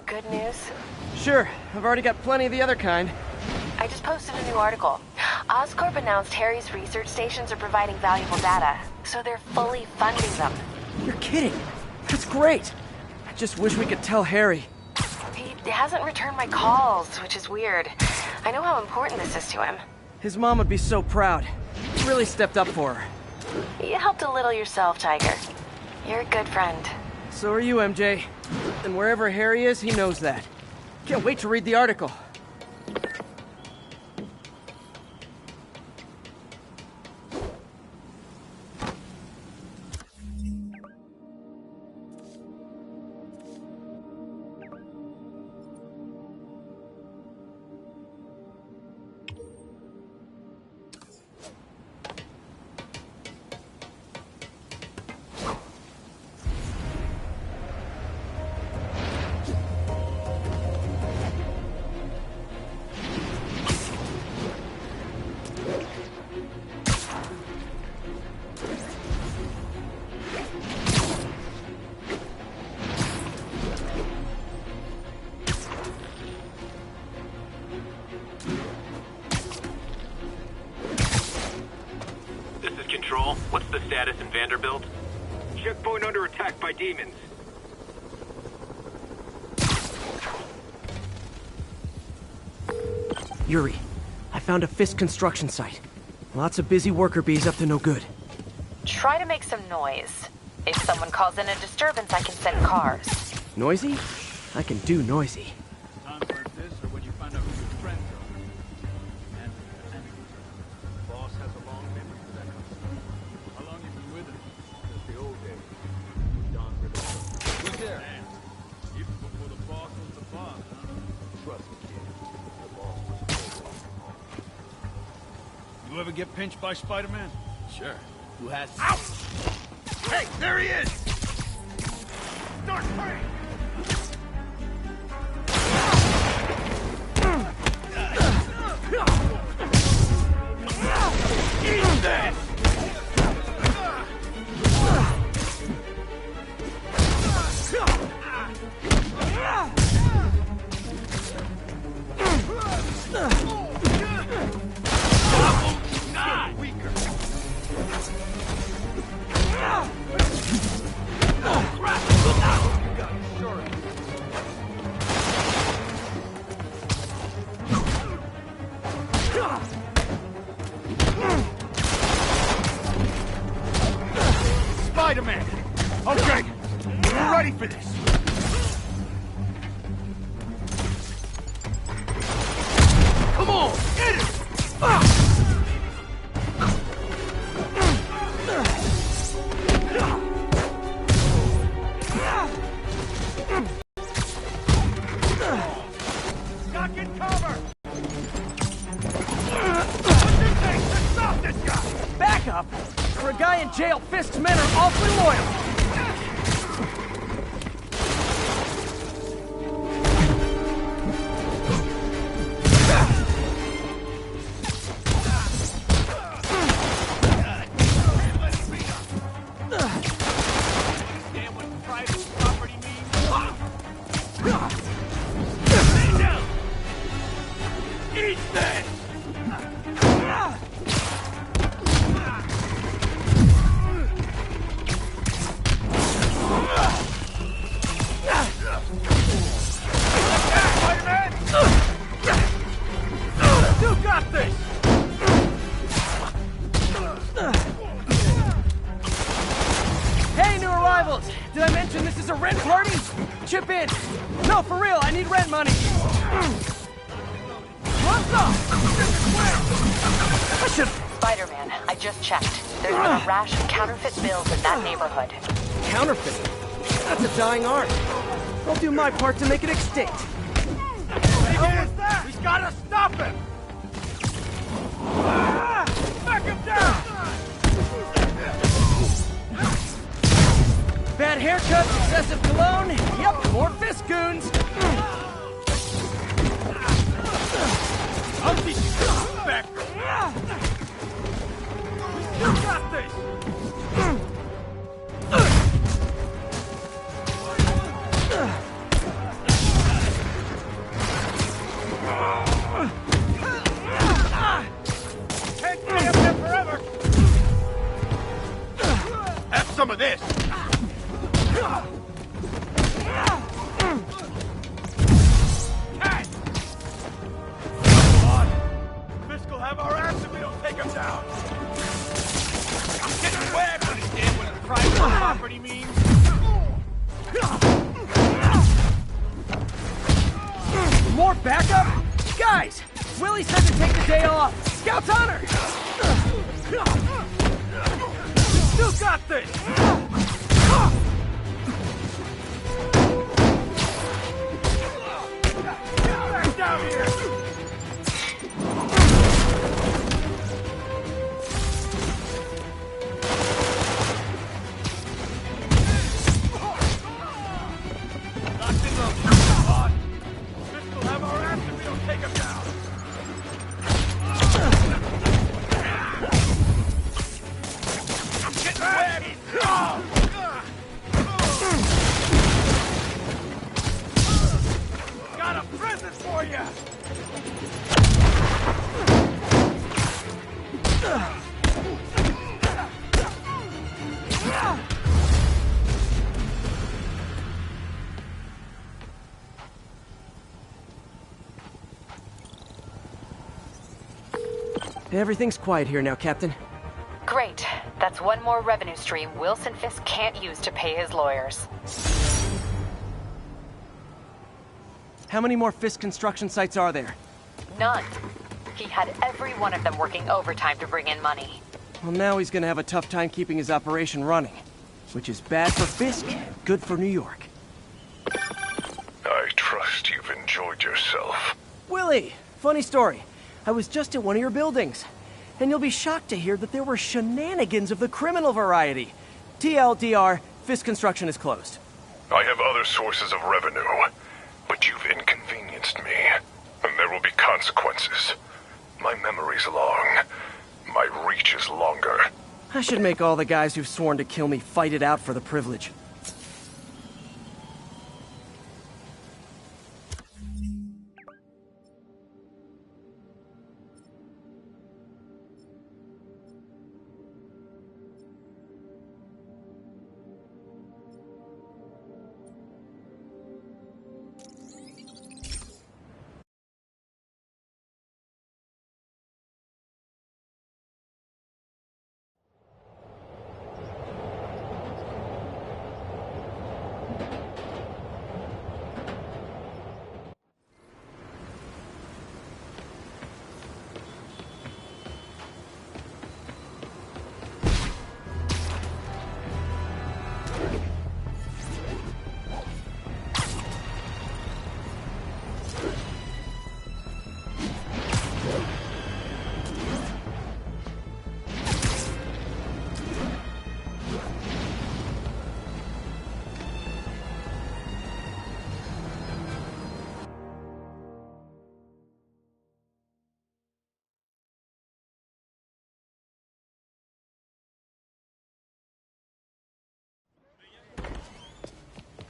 D: Good news?
A: Sure, I've already got plenty of the other kind.
D: I just posted a new article. Oscorp announced Harry's research stations are providing valuable data, so they're fully funding them.
A: You're kidding! That's great! I just wish we could tell Harry.
D: He hasn't returned my calls, which is weird. I know how important this is to him.
A: His mom would be so proud. You really stepped up for her.
D: You helped a little yourself, Tiger. You're a good friend.
A: So are you, MJ. And wherever Harry is, he knows that. Can't wait to read the article.
E: What's the status in Vanderbilt?
C: Checkpoint under attack by demons.
A: Yuri, I found a Fisk construction site. Lots of busy worker bees up to no good.
D: Try to make some noise. If someone calls in a disturbance, I can send cars.
A: Noisy? I can do noisy.
C: Time for this, or when you find out who your friends are. You ever get pinched by Spider-Man?
B: Sure. Who has?
C: Ow! Hey, there he is! Start fighting! Eat this! Spider-Man! Okay, we're ready for this. Come on, get it! Stuck in cover! What's it take to stop this guy?
A: Backup? For a guy in jail, Fisk's men are awfully loyal.
C: Understand what private property means? Eat this! Spider-Man! You got this!
A: Hey, new arrivals! Did I mention this is a rent party? Chip in. No, for real, I need rent money. What's up? I should...
D: Spider-Man, I just checked. There's been a rash of counterfeit bills in that neighborhood.
A: Counterfeit? That's a dying art. I'll do my part to make it extinct.
C: What was that? We gotta stop him! Back him down!
A: Bad haircut, excessive cologne. Yep, more Fisk goons.
C: I'll teach you back. You got this! Can't stay up there forever! Have some of this! Cat! Come on! Fisk will have our ass if we don't take him down! I'm getting wet! Understand what private property means?
A: More backup? Guys! Willie said to take the day off. Scout's honor!
C: You got this! Get back down here! Locked in the on. Fisk will have our ass if we don't take him down. I'm getting wet! Got a present for you!
A: Everything's quiet here now, Captain.
D: Great. That's one more revenue stream Wilson Fisk can't use to pay his lawyers.
A: How many more Fisk construction sites are there?
D: None. He had every one of them working overtime to bring in money.
A: Well, now he's gonna have a tough time keeping his operation running. Which is bad for Fisk, good for New York.
L: I trust you've enjoyed yourself.
A: Willie, funny story. I was just at one of your buildings. then you'll be shocked to hear that there were shenanigans of the criminal variety. TLDR, Fisk Construction is closed.
L: I have other sources of revenue, but you've inconvenienced me, and there will be consequences. My memory's long. My reach is longer.
A: I should make all the guys who've sworn to kill me fight it out for the privilege.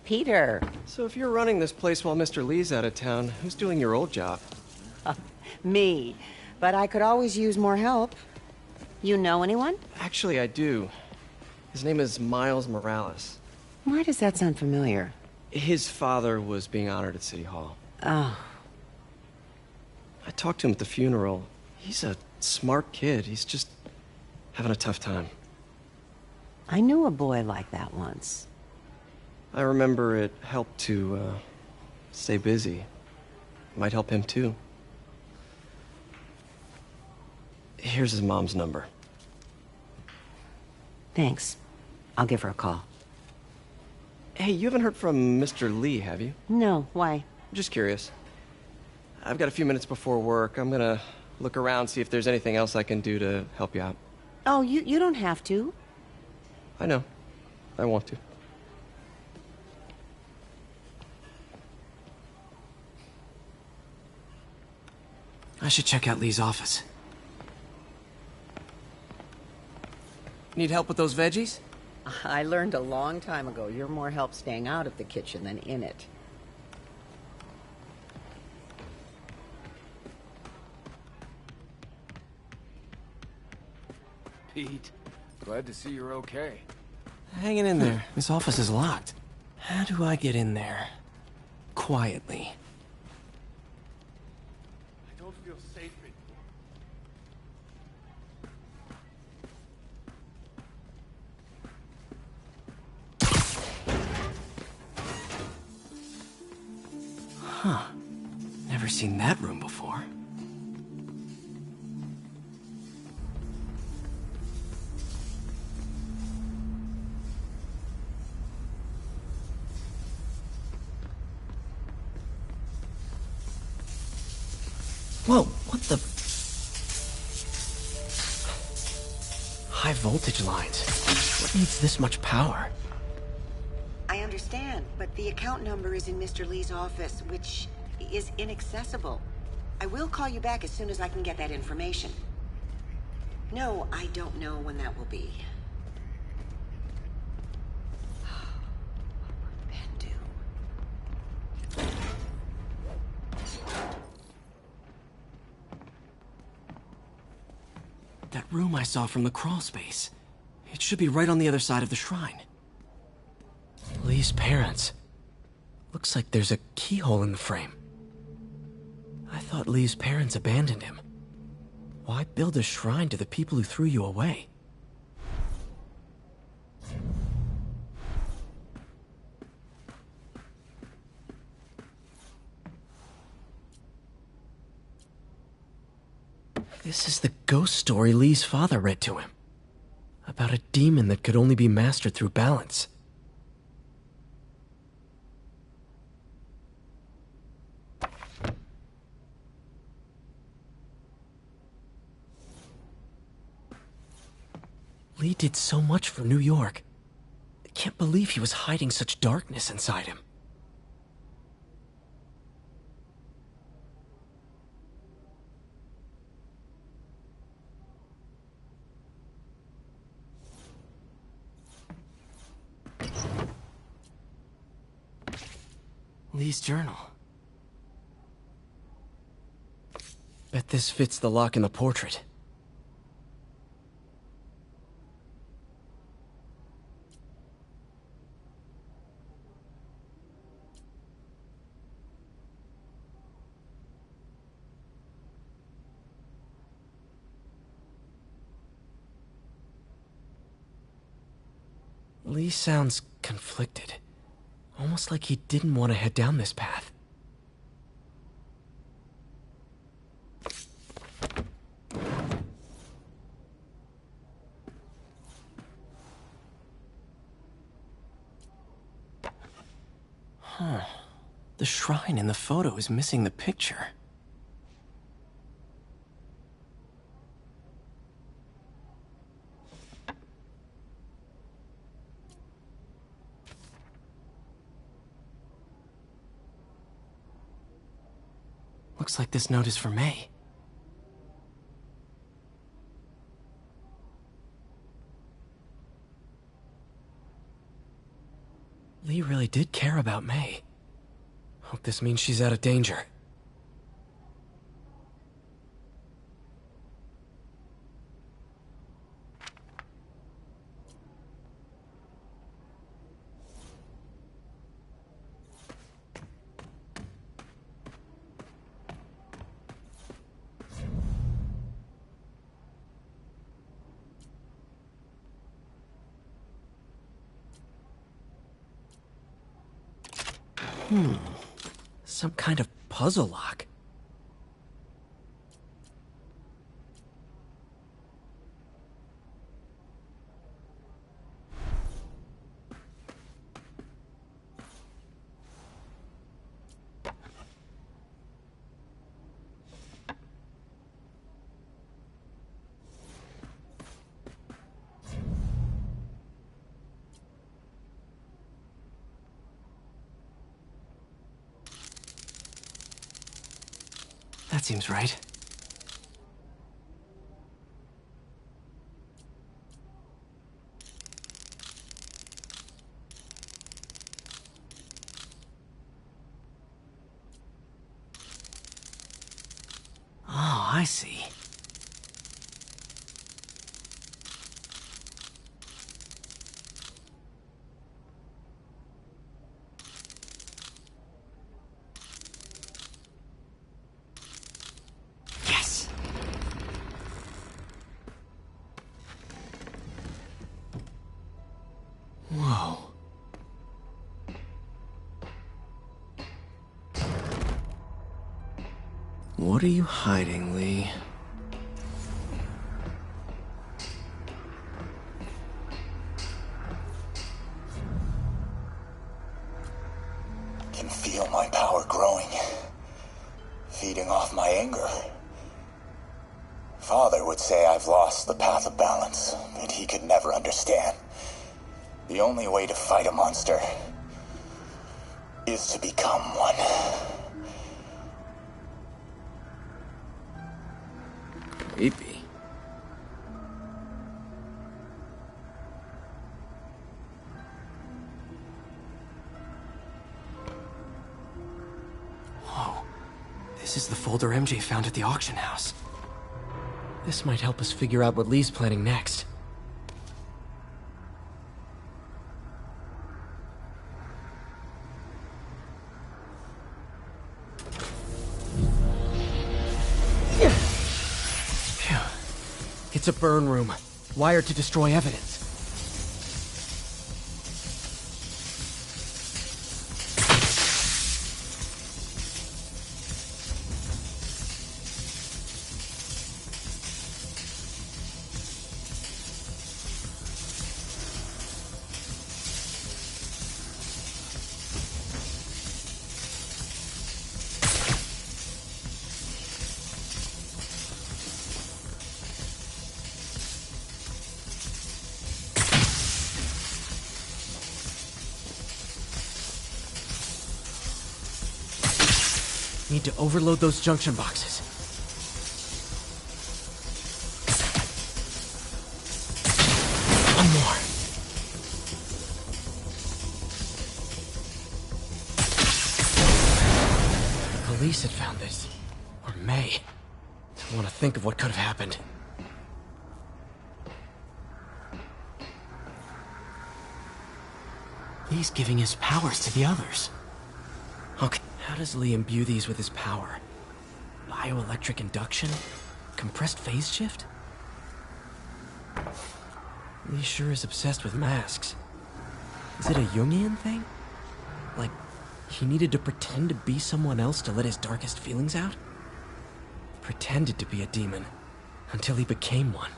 M: Peter.
A: So if you're running this place while Mr. Lee's out of town, who's doing your old job?
M: Me. But I could always use more help. You know anyone?
A: Actually, I do. His name is Miles Morales.
M: Why does that sound familiar?
A: His father was being honored at City Hall.
M: Oh.
A: I talked to him at the funeral. He's a smart kid. He's just having a tough time.
M: I knew a boy like that once.
A: I remember it helped to, stay busy. Might help him, too. Here's his mom's number.
M: Thanks. I'll give her a call.
A: Hey, you haven't heard from Mr. Lee, have you?
M: No, why?
A: I'm just curious. I've got a few minutes before work. I'm gonna look around, see if there's anything else I can do to help you out.
M: Oh, you don't have to.
A: I know. I want to. I should check out Lee's office. Need help with those veggies?
M: I learned a long time ago you're more help staying out of the kitchen than in it.
C: Pete, glad to see you're okay.
A: Hanging in there. This office is locked. How do I get in there? Quietly.
C: I don't feel safe anymore.
A: Huh. Never seen that room before. Whoa, what the? High voltage lines. What needs this much power?
M: I understand, but the account number is in Mr. Lee's office, which is inaccessible. I will call you back as soon as I can get that information. No, I don't know when that will be.
A: That room I saw from the crawl space. It should be right on the other side of the shrine. Lee's parents. Looks like there's a keyhole in the frame. I thought Lee's parents abandoned him. Why build a shrine to the people who threw you away? This is the ghost story Lee's father read to him. About a demon that could only be mastered through balance. Lee did so much for New York. I can't believe he was hiding such darkness inside him. Lee's journal. Bet this fits the lock in the portrait. Lee sounds conflicted. Almost like he didn't want to head down this path. Huh. The shrine in the photo is missing the picture. Looks like this note is for May. Lee really did care about May. Hope this means she's out of danger. Some kind of puzzle lock. That seems right. Oh, I see. Whoa. What are you hiding, Lee?
N: Can feel my power growing, feeding off my anger. Father would say I've lost the path of balance, but he could never understand. The only way to fight a monster is to become one.
A: Creepy. Whoa. This is the folder MJ found at the auction house. This might help us figure out what Lee's planning next. It's a burn room, wired to destroy evidence. Need to overload those junction boxes. One more. The police had found this. Or May. I want to think of what could have happened. He's giving his powers to the others. Okay, how does Lee imbue these with his power? Bioelectric induction? Compressed phase shift? Lee sure is obsessed with masks. Is it a Jungian thing? Like, he needed to pretend to be someone else to let his darkest feelings out? Pretended to be a demon, until he became one.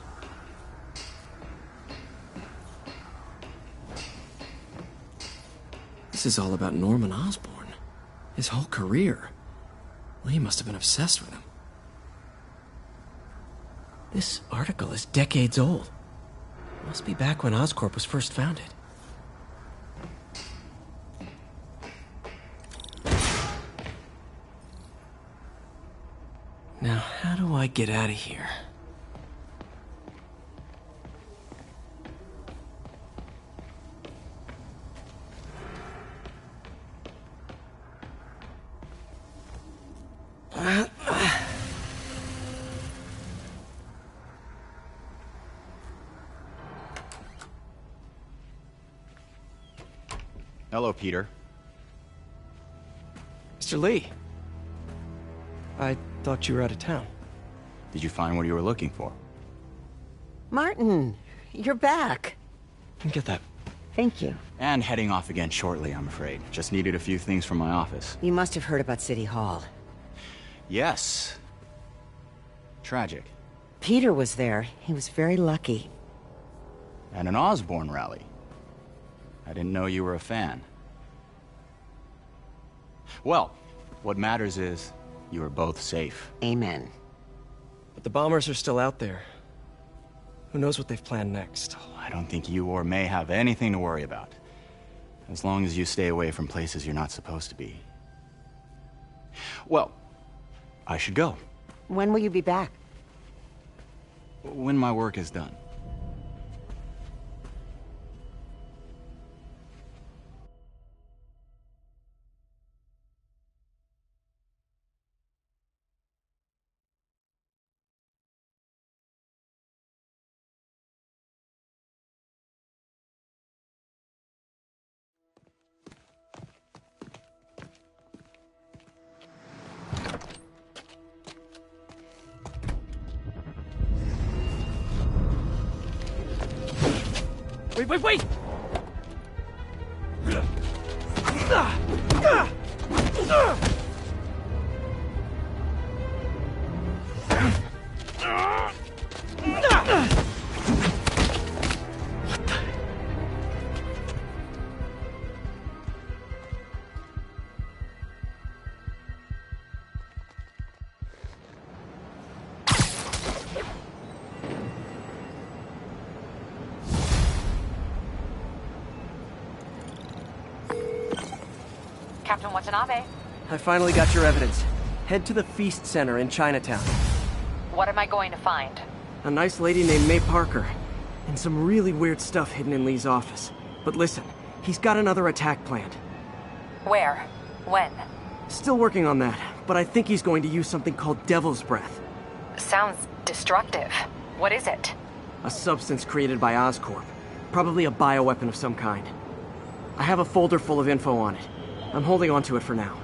A: This is all about Norman Osborn. His whole career. Lee must have been obsessed with him. This article is decades old. Must be back when Oscorp was first founded. Now, how do I get out of here?
O: Hello, Peter.
A: Mr. Lee. I thought you were out of town.
O: Did you find what you were looking for?
M: Martin, you're back.
A: Get that.
M: Thank you.
O: And heading off again shortly, I'm afraid. Just needed a few things from my office.
M: You must have heard about City Hall.
O: Yes. Tragic.
M: Peter was there. He was very lucky.
O: At an Osborn rally. I didn't know you were a fan. Well, what matters is you are both safe.
M: Amen.
A: But the bombers are still out there. Who knows what they've planned next?
O: I don't think you or May have anything to worry about. As long as you stay away from places you're not supposed to be. Well, I should go.
M: When will you be back?
O: When my work is done.
A: Wait!
D: Captain Watanabe.
A: I finally got your evidence. Head to the Feast Center in Chinatown.
D: What am I going to find?
A: A nice lady named May Parker. And some really weird stuff hidden in Lee's office. But listen, he's got another attack planned.
D: Where? When?
A: Still working on that, but I think he's going to use something called Devil's Breath.
D: Sounds destructive. What is it?
A: A substance created by Oscorp. Probably a bioweapon of some kind. I have a folder full of info on it. I'm holding on to it for now.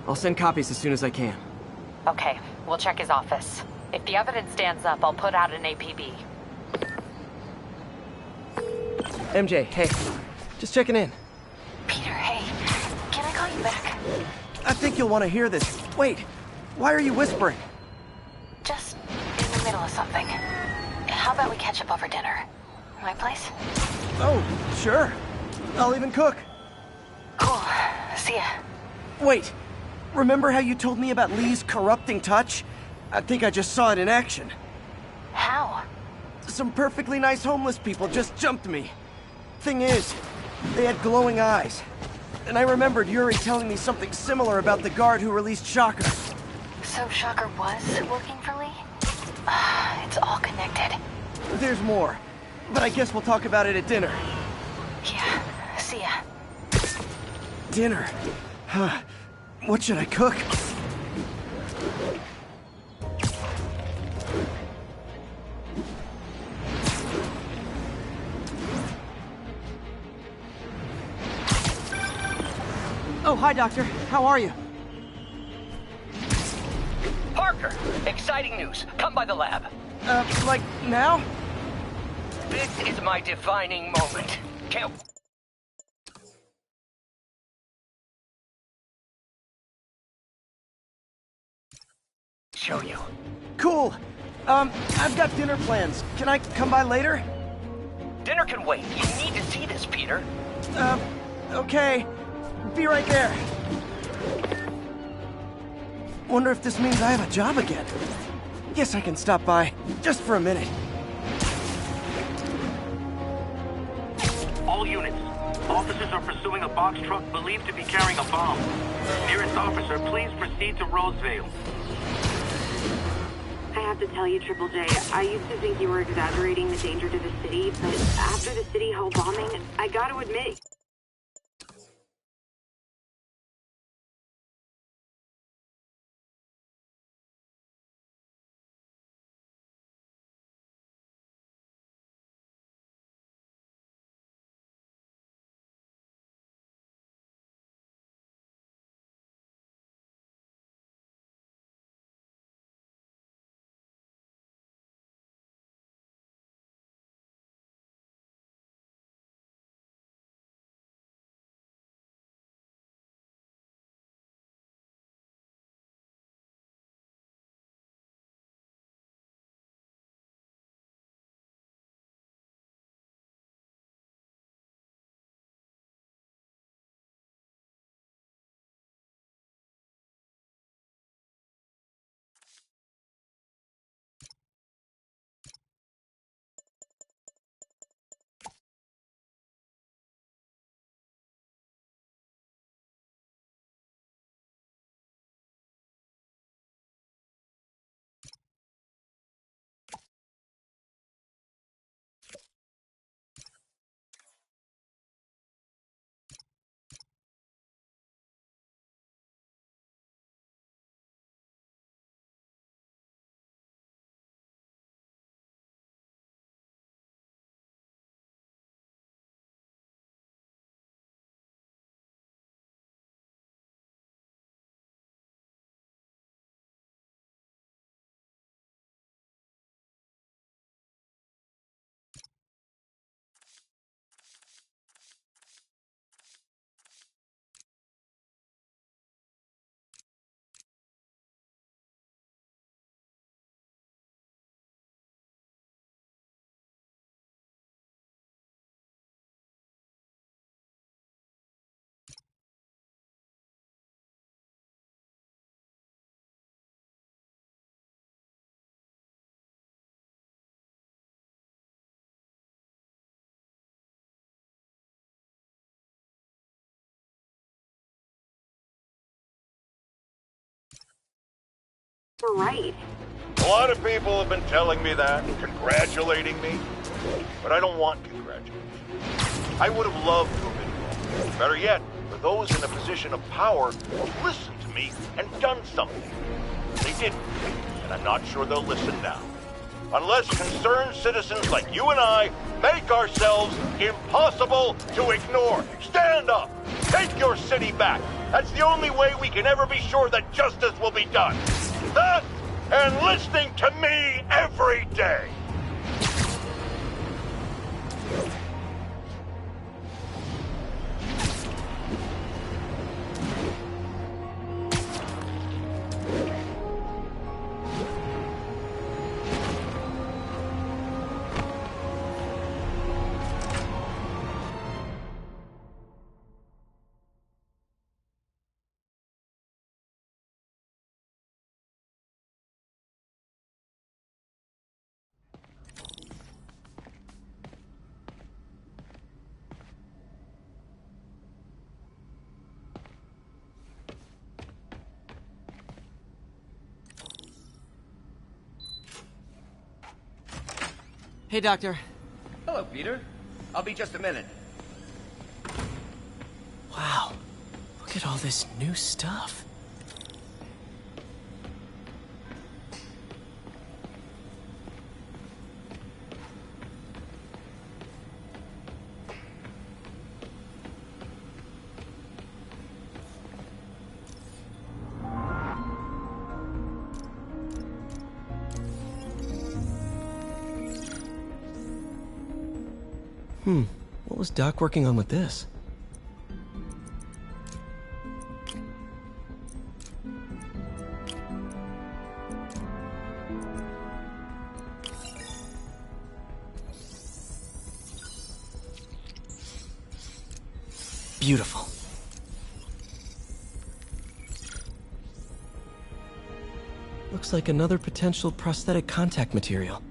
A: I'll send copies as soon as I can.
D: Okay, we'll check his office. If the evidence stands up, I'll put out an APB.
A: MJ, hey. Just checking in.
D: Peter, hey. Can I call you back?
A: I think you'll want to hear this. Wait, why are you whispering?
D: Just in the middle of something. How about we catch up over dinner? My place?
A: Oh, sure. I'll even cook.
D: Cool. See ya.
A: Wait, remember how you told me about Lee's corrupting touch? I think I just saw it in action.
D: How?
A: Some perfectly nice homeless people just jumped me. Thing is, they had glowing eyes. And I remembered Yuri telling me something similar about the guard who released Shocker.
D: So Shocker was working for Lee? It's all connected.
A: There's more, but I guess we'll talk about it at dinner.
D: Yeah, see ya.
A: Dinner? What should I cook? Oh, hi, Doctor. How are you?
H: Parker, exciting news. Come by the lab.
A: Like now?
H: This is my defining moment. Can't... show you.
A: Cool. I've got dinner plans. Can I come by later?
H: Dinner can wait. You need to see this, Peter.
A: Okay. Be right there. Wonder if this means I have a job again. Guess I can stop by, just for a minute.
E: All units. Officers are pursuing a box truck believed to be carrying a bomb. Nearest officer, please proceed to Roseville.
P: I have to tell you, Triple J, I used to think you were exaggerating the danger to the city, but after the City Hall bombing, I gotta admit... You're right.
K: A lot of people have been telling me that, congratulating me, but I don't want congratulations. I would have loved to have been wrong. Better yet, for those in a position of power who have listened to me and done something. They didn't, and I'm not sure they'll listen now. Unless concerned citizens like you and I make ourselves impossible to ignore. Stand up! Take your city back! That's the only way we can ever be sure that justice will be done. That, and listening to me every day!
A: Hey, Doctor.
Q: Hello, Peter. I'll be just a minute.
A: Wow. Look at all this new stuff. What was Doc working on with this? Beautiful. Looks like another potential prosthetic contact material.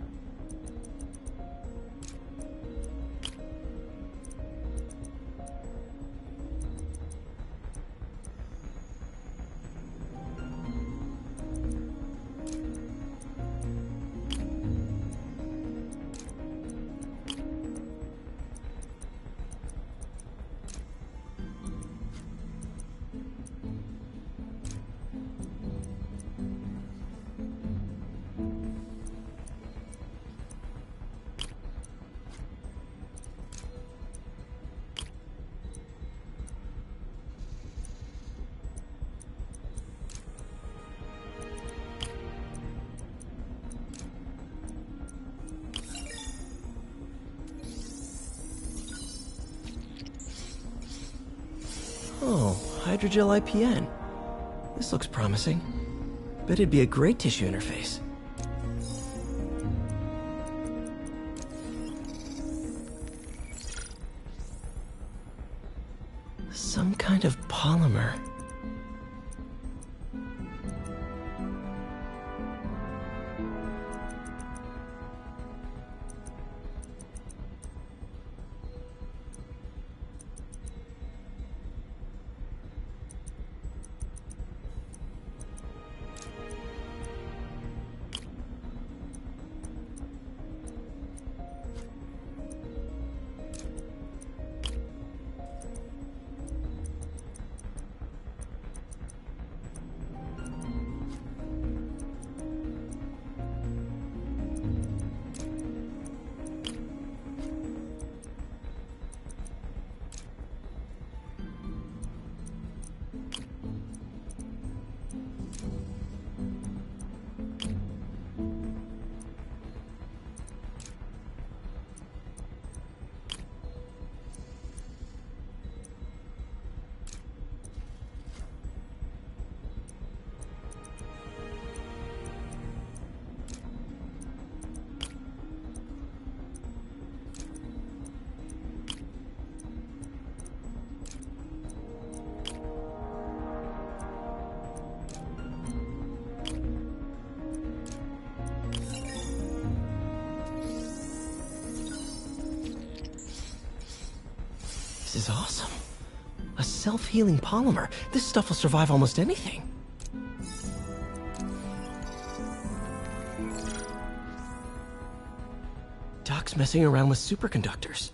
A: Oh, hydrogel IPN. This looks promising. Bet it'd be a great tissue interface. Some kind of polymer. This is awesome. A self-healing polymer. This stuff will survive almost anything. Doc's messing around with superconductors.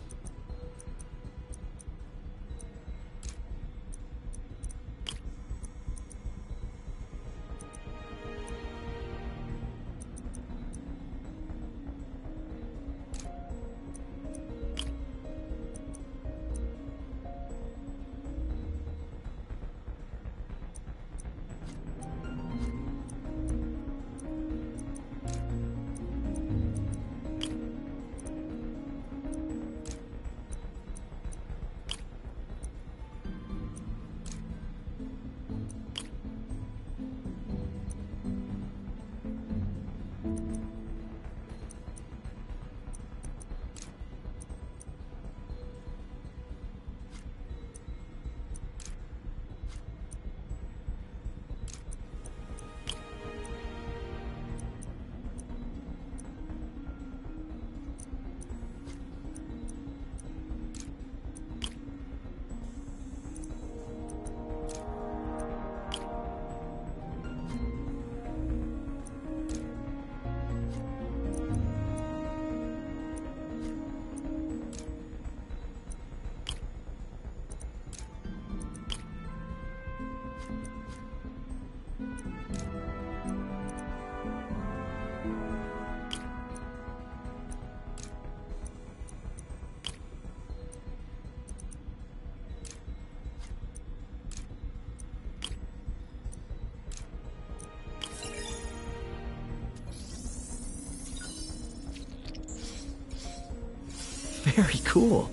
A: Very cool.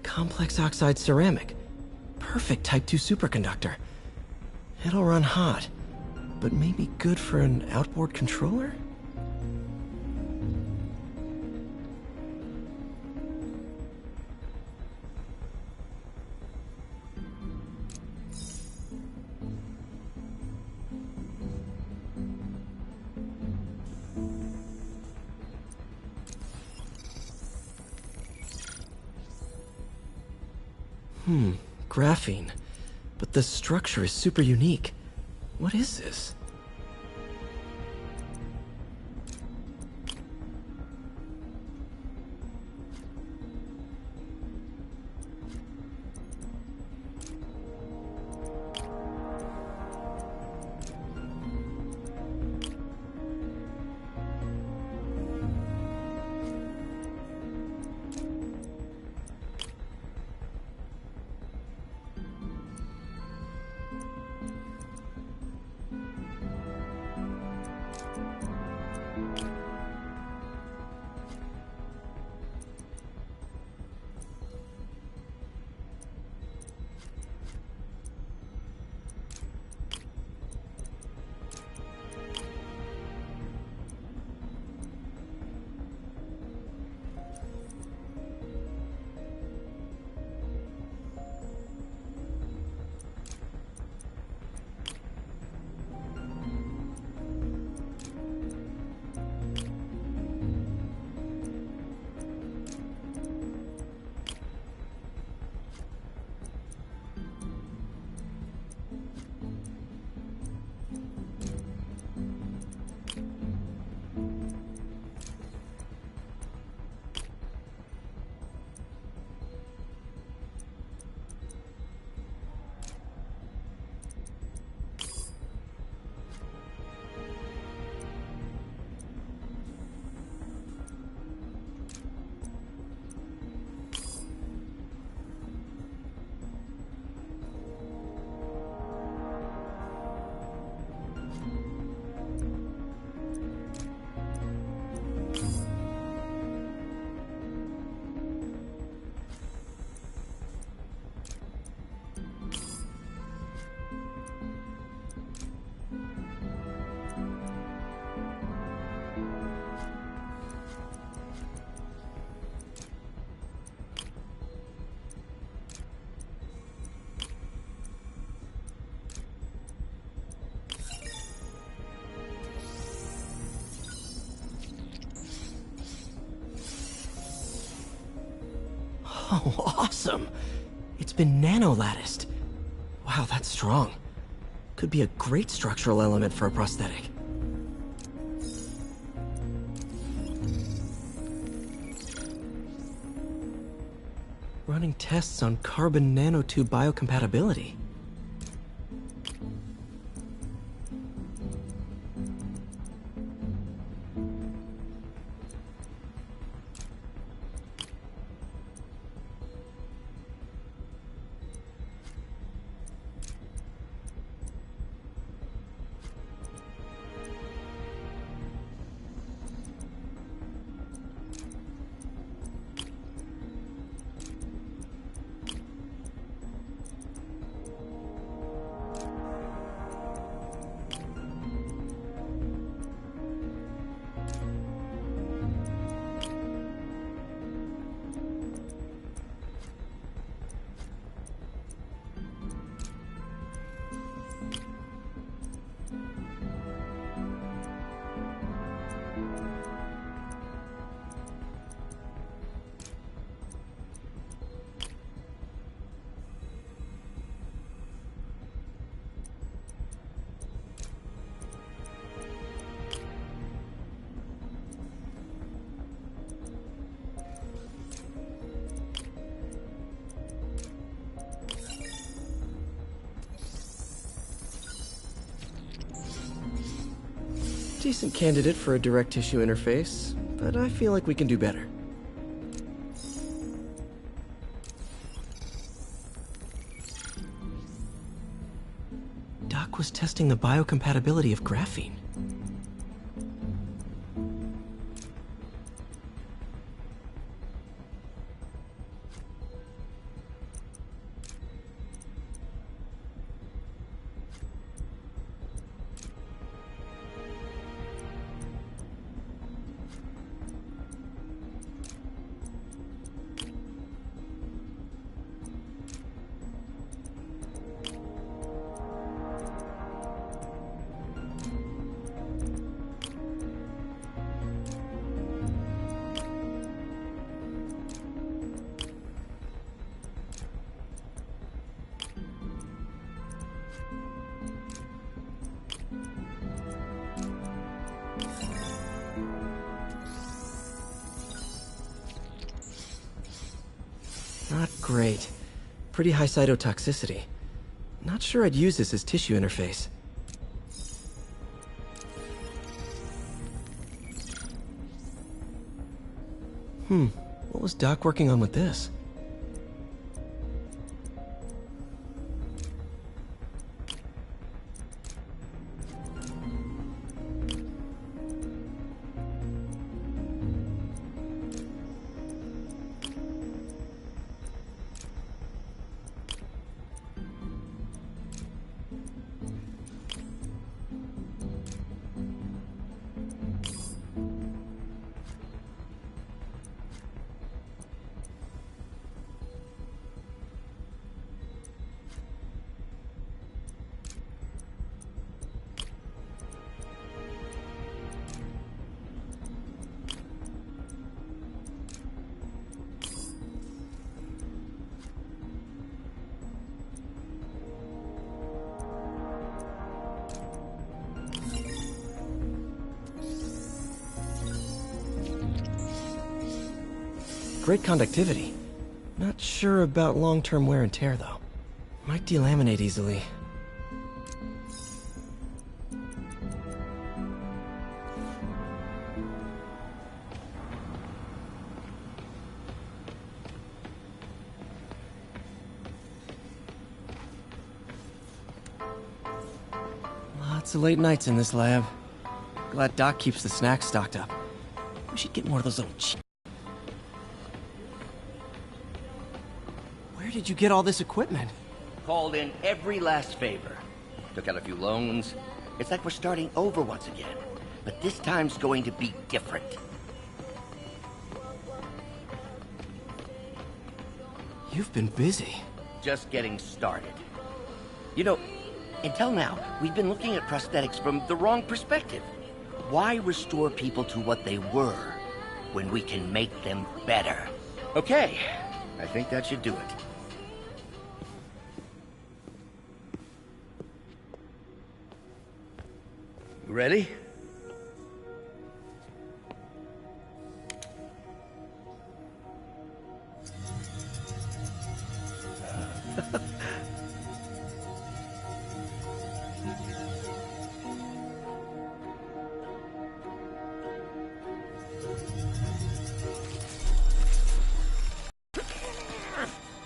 A: Complex oxide ceramic. Perfect Type 2 superconductor. It'll run hot, but maybe good for an outboard controller? Graphene. But the structure is super unique. What is this? Oh, awesome! It's been nano-latticed. Wow, that's strong. Could be a great structural element for a prosthetic. Running tests on carbon nanotube biocompatibility. Decent candidate for a direct tissue interface, but I feel like we can do better. Doc was testing the biocompatibility of graphene. Not great. Pretty high cytotoxicity. Not sure I'd use this as tissue interface. What was Doc working on with this? Great conductivity. Not sure about long-term wear and tear, though. Might delaminate easily. Lots of late nights in this lab. Glad Doc keeps the snacks stocked up. We should get more of those little Where did you get all this equipment?
Q: Called in every last favor. Took out a few loans. It's like we're starting over once again. But this time's going to be different.
A: You've been busy.
Q: Just getting started. You know, until now, we've been looking at prosthetics from the wrong perspective. Why restore people to what they were when we can make them better? Okay, I think that should do it. You ready?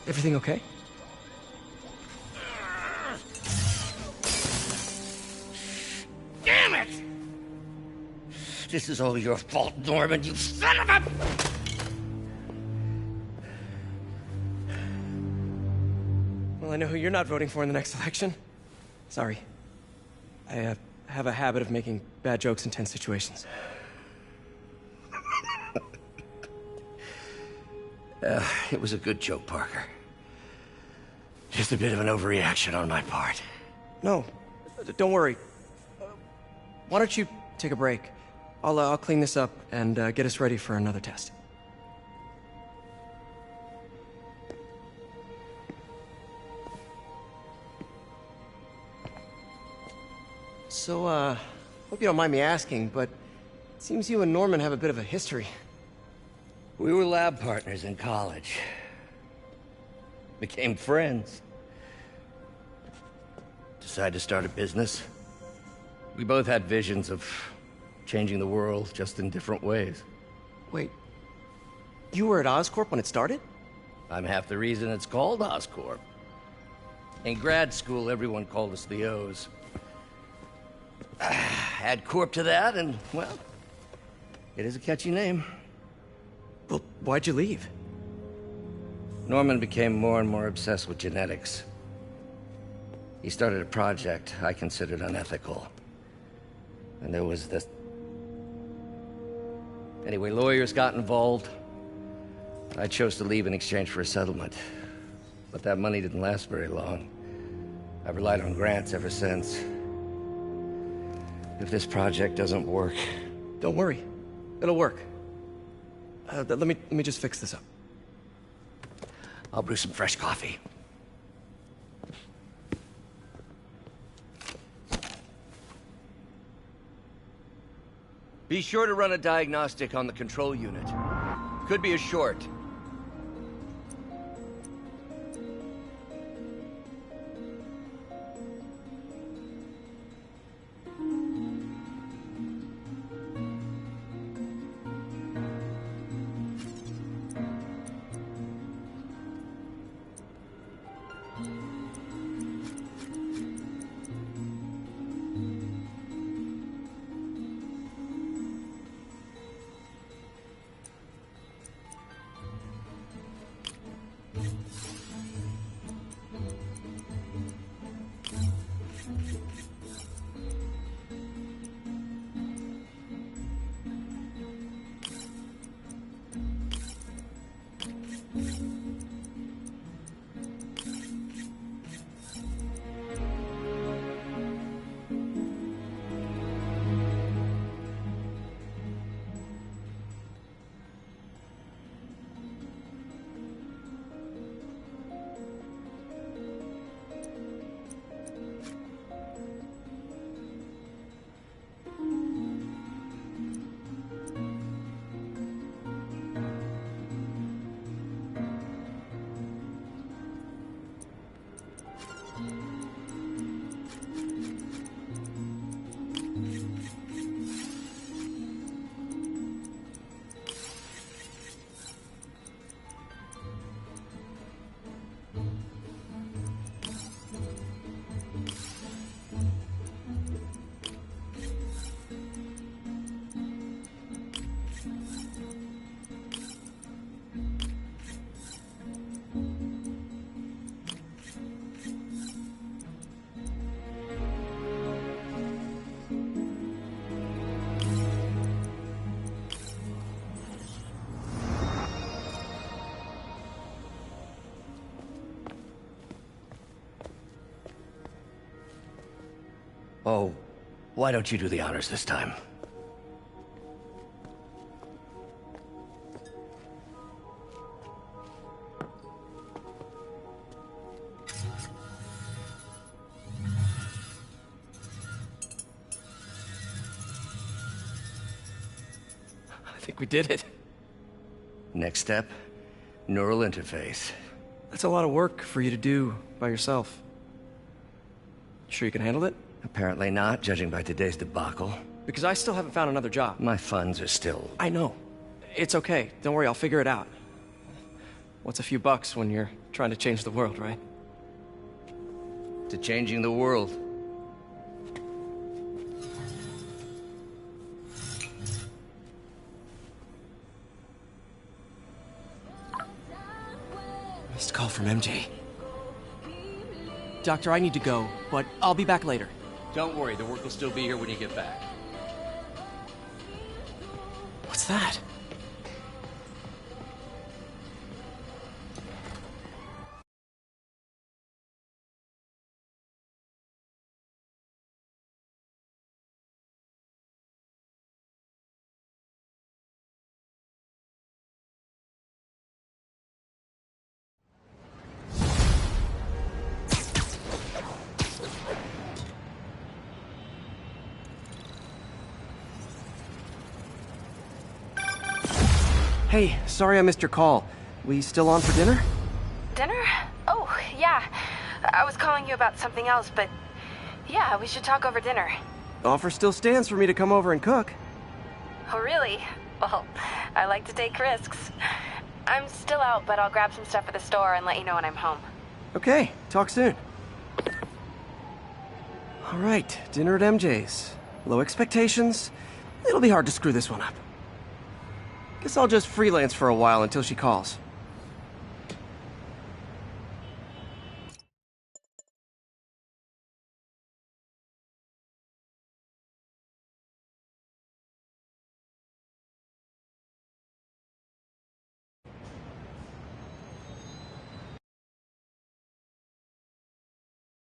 A: Everything okay?
Q: Damn it! This is all your fault, Norman, you son of a...
A: Well, I know who you're not voting for in the next election. Sorry. I have a habit of making bad jokes in tense situations.
Q: It was a good joke, Parker. Just a bit of an overreaction on my part.
A: No, don't worry. Why don't you take a break? I'll clean this up and get us ready for another test. So, hope you don't mind me asking, but it seems you and Norman have a bit of a history.
Q: We were lab partners in college. Became friends. Decided to start a business. We both had visions of changing the world, just in different ways.
A: Wait, you were at Oscorp when it started?
Q: I'm half the reason it's called Oscorp. In grad school, everyone called us the O's. Add Corp to that, and, well, it is a catchy name.
A: Well, why'd you leave?
Q: Norman became more and more obsessed with genetics. He started a project I considered unethical. And there was this... Anyway, lawyers got involved. I chose to leave in exchange for a settlement. But that money didn't last very long. I've relied on grants ever since. If this project doesn't work...
A: Don't worry. It'll work. Let me just fix this up.
Q: I'll brew some fresh coffee. Be sure to run a diagnostic on the control unit. Could be a short. Oh, why don't you do the honors this time?
A: I think we did it.
Q: Next step, neural interface.
A: That's a lot of work for you to do by yourself. Sure you can handle it?
Q: Apparently not, judging by today's debacle.
A: Because I still haven't found another job.
Q: My funds are still...
A: I know. It's okay. Don't worry, I'll figure it out. What's a few bucks when you're trying to change the world, right?
Q: To changing the world.
A: Missed call from MJ. Doctor, I need to go, but I'll be back later.
R: Don't worry, the work will still be here when you get back.
A: What's that? Hey, sorry I missed your call. We still on for dinner?
F: Dinner? Oh, yeah. I was calling you about something else, but yeah, we should talk over dinner.
A: Offer still stands for me to come over and cook.
F: Oh, really? Well, I like to take risks. I'm still out, but I'll grab some stuff at the store and let you know when I'm home.
A: Okay, talk soon. All right, dinner at MJ's. Low expectations. It'll be hard to screw this one up. Guess I'll just freelance for a while until she calls.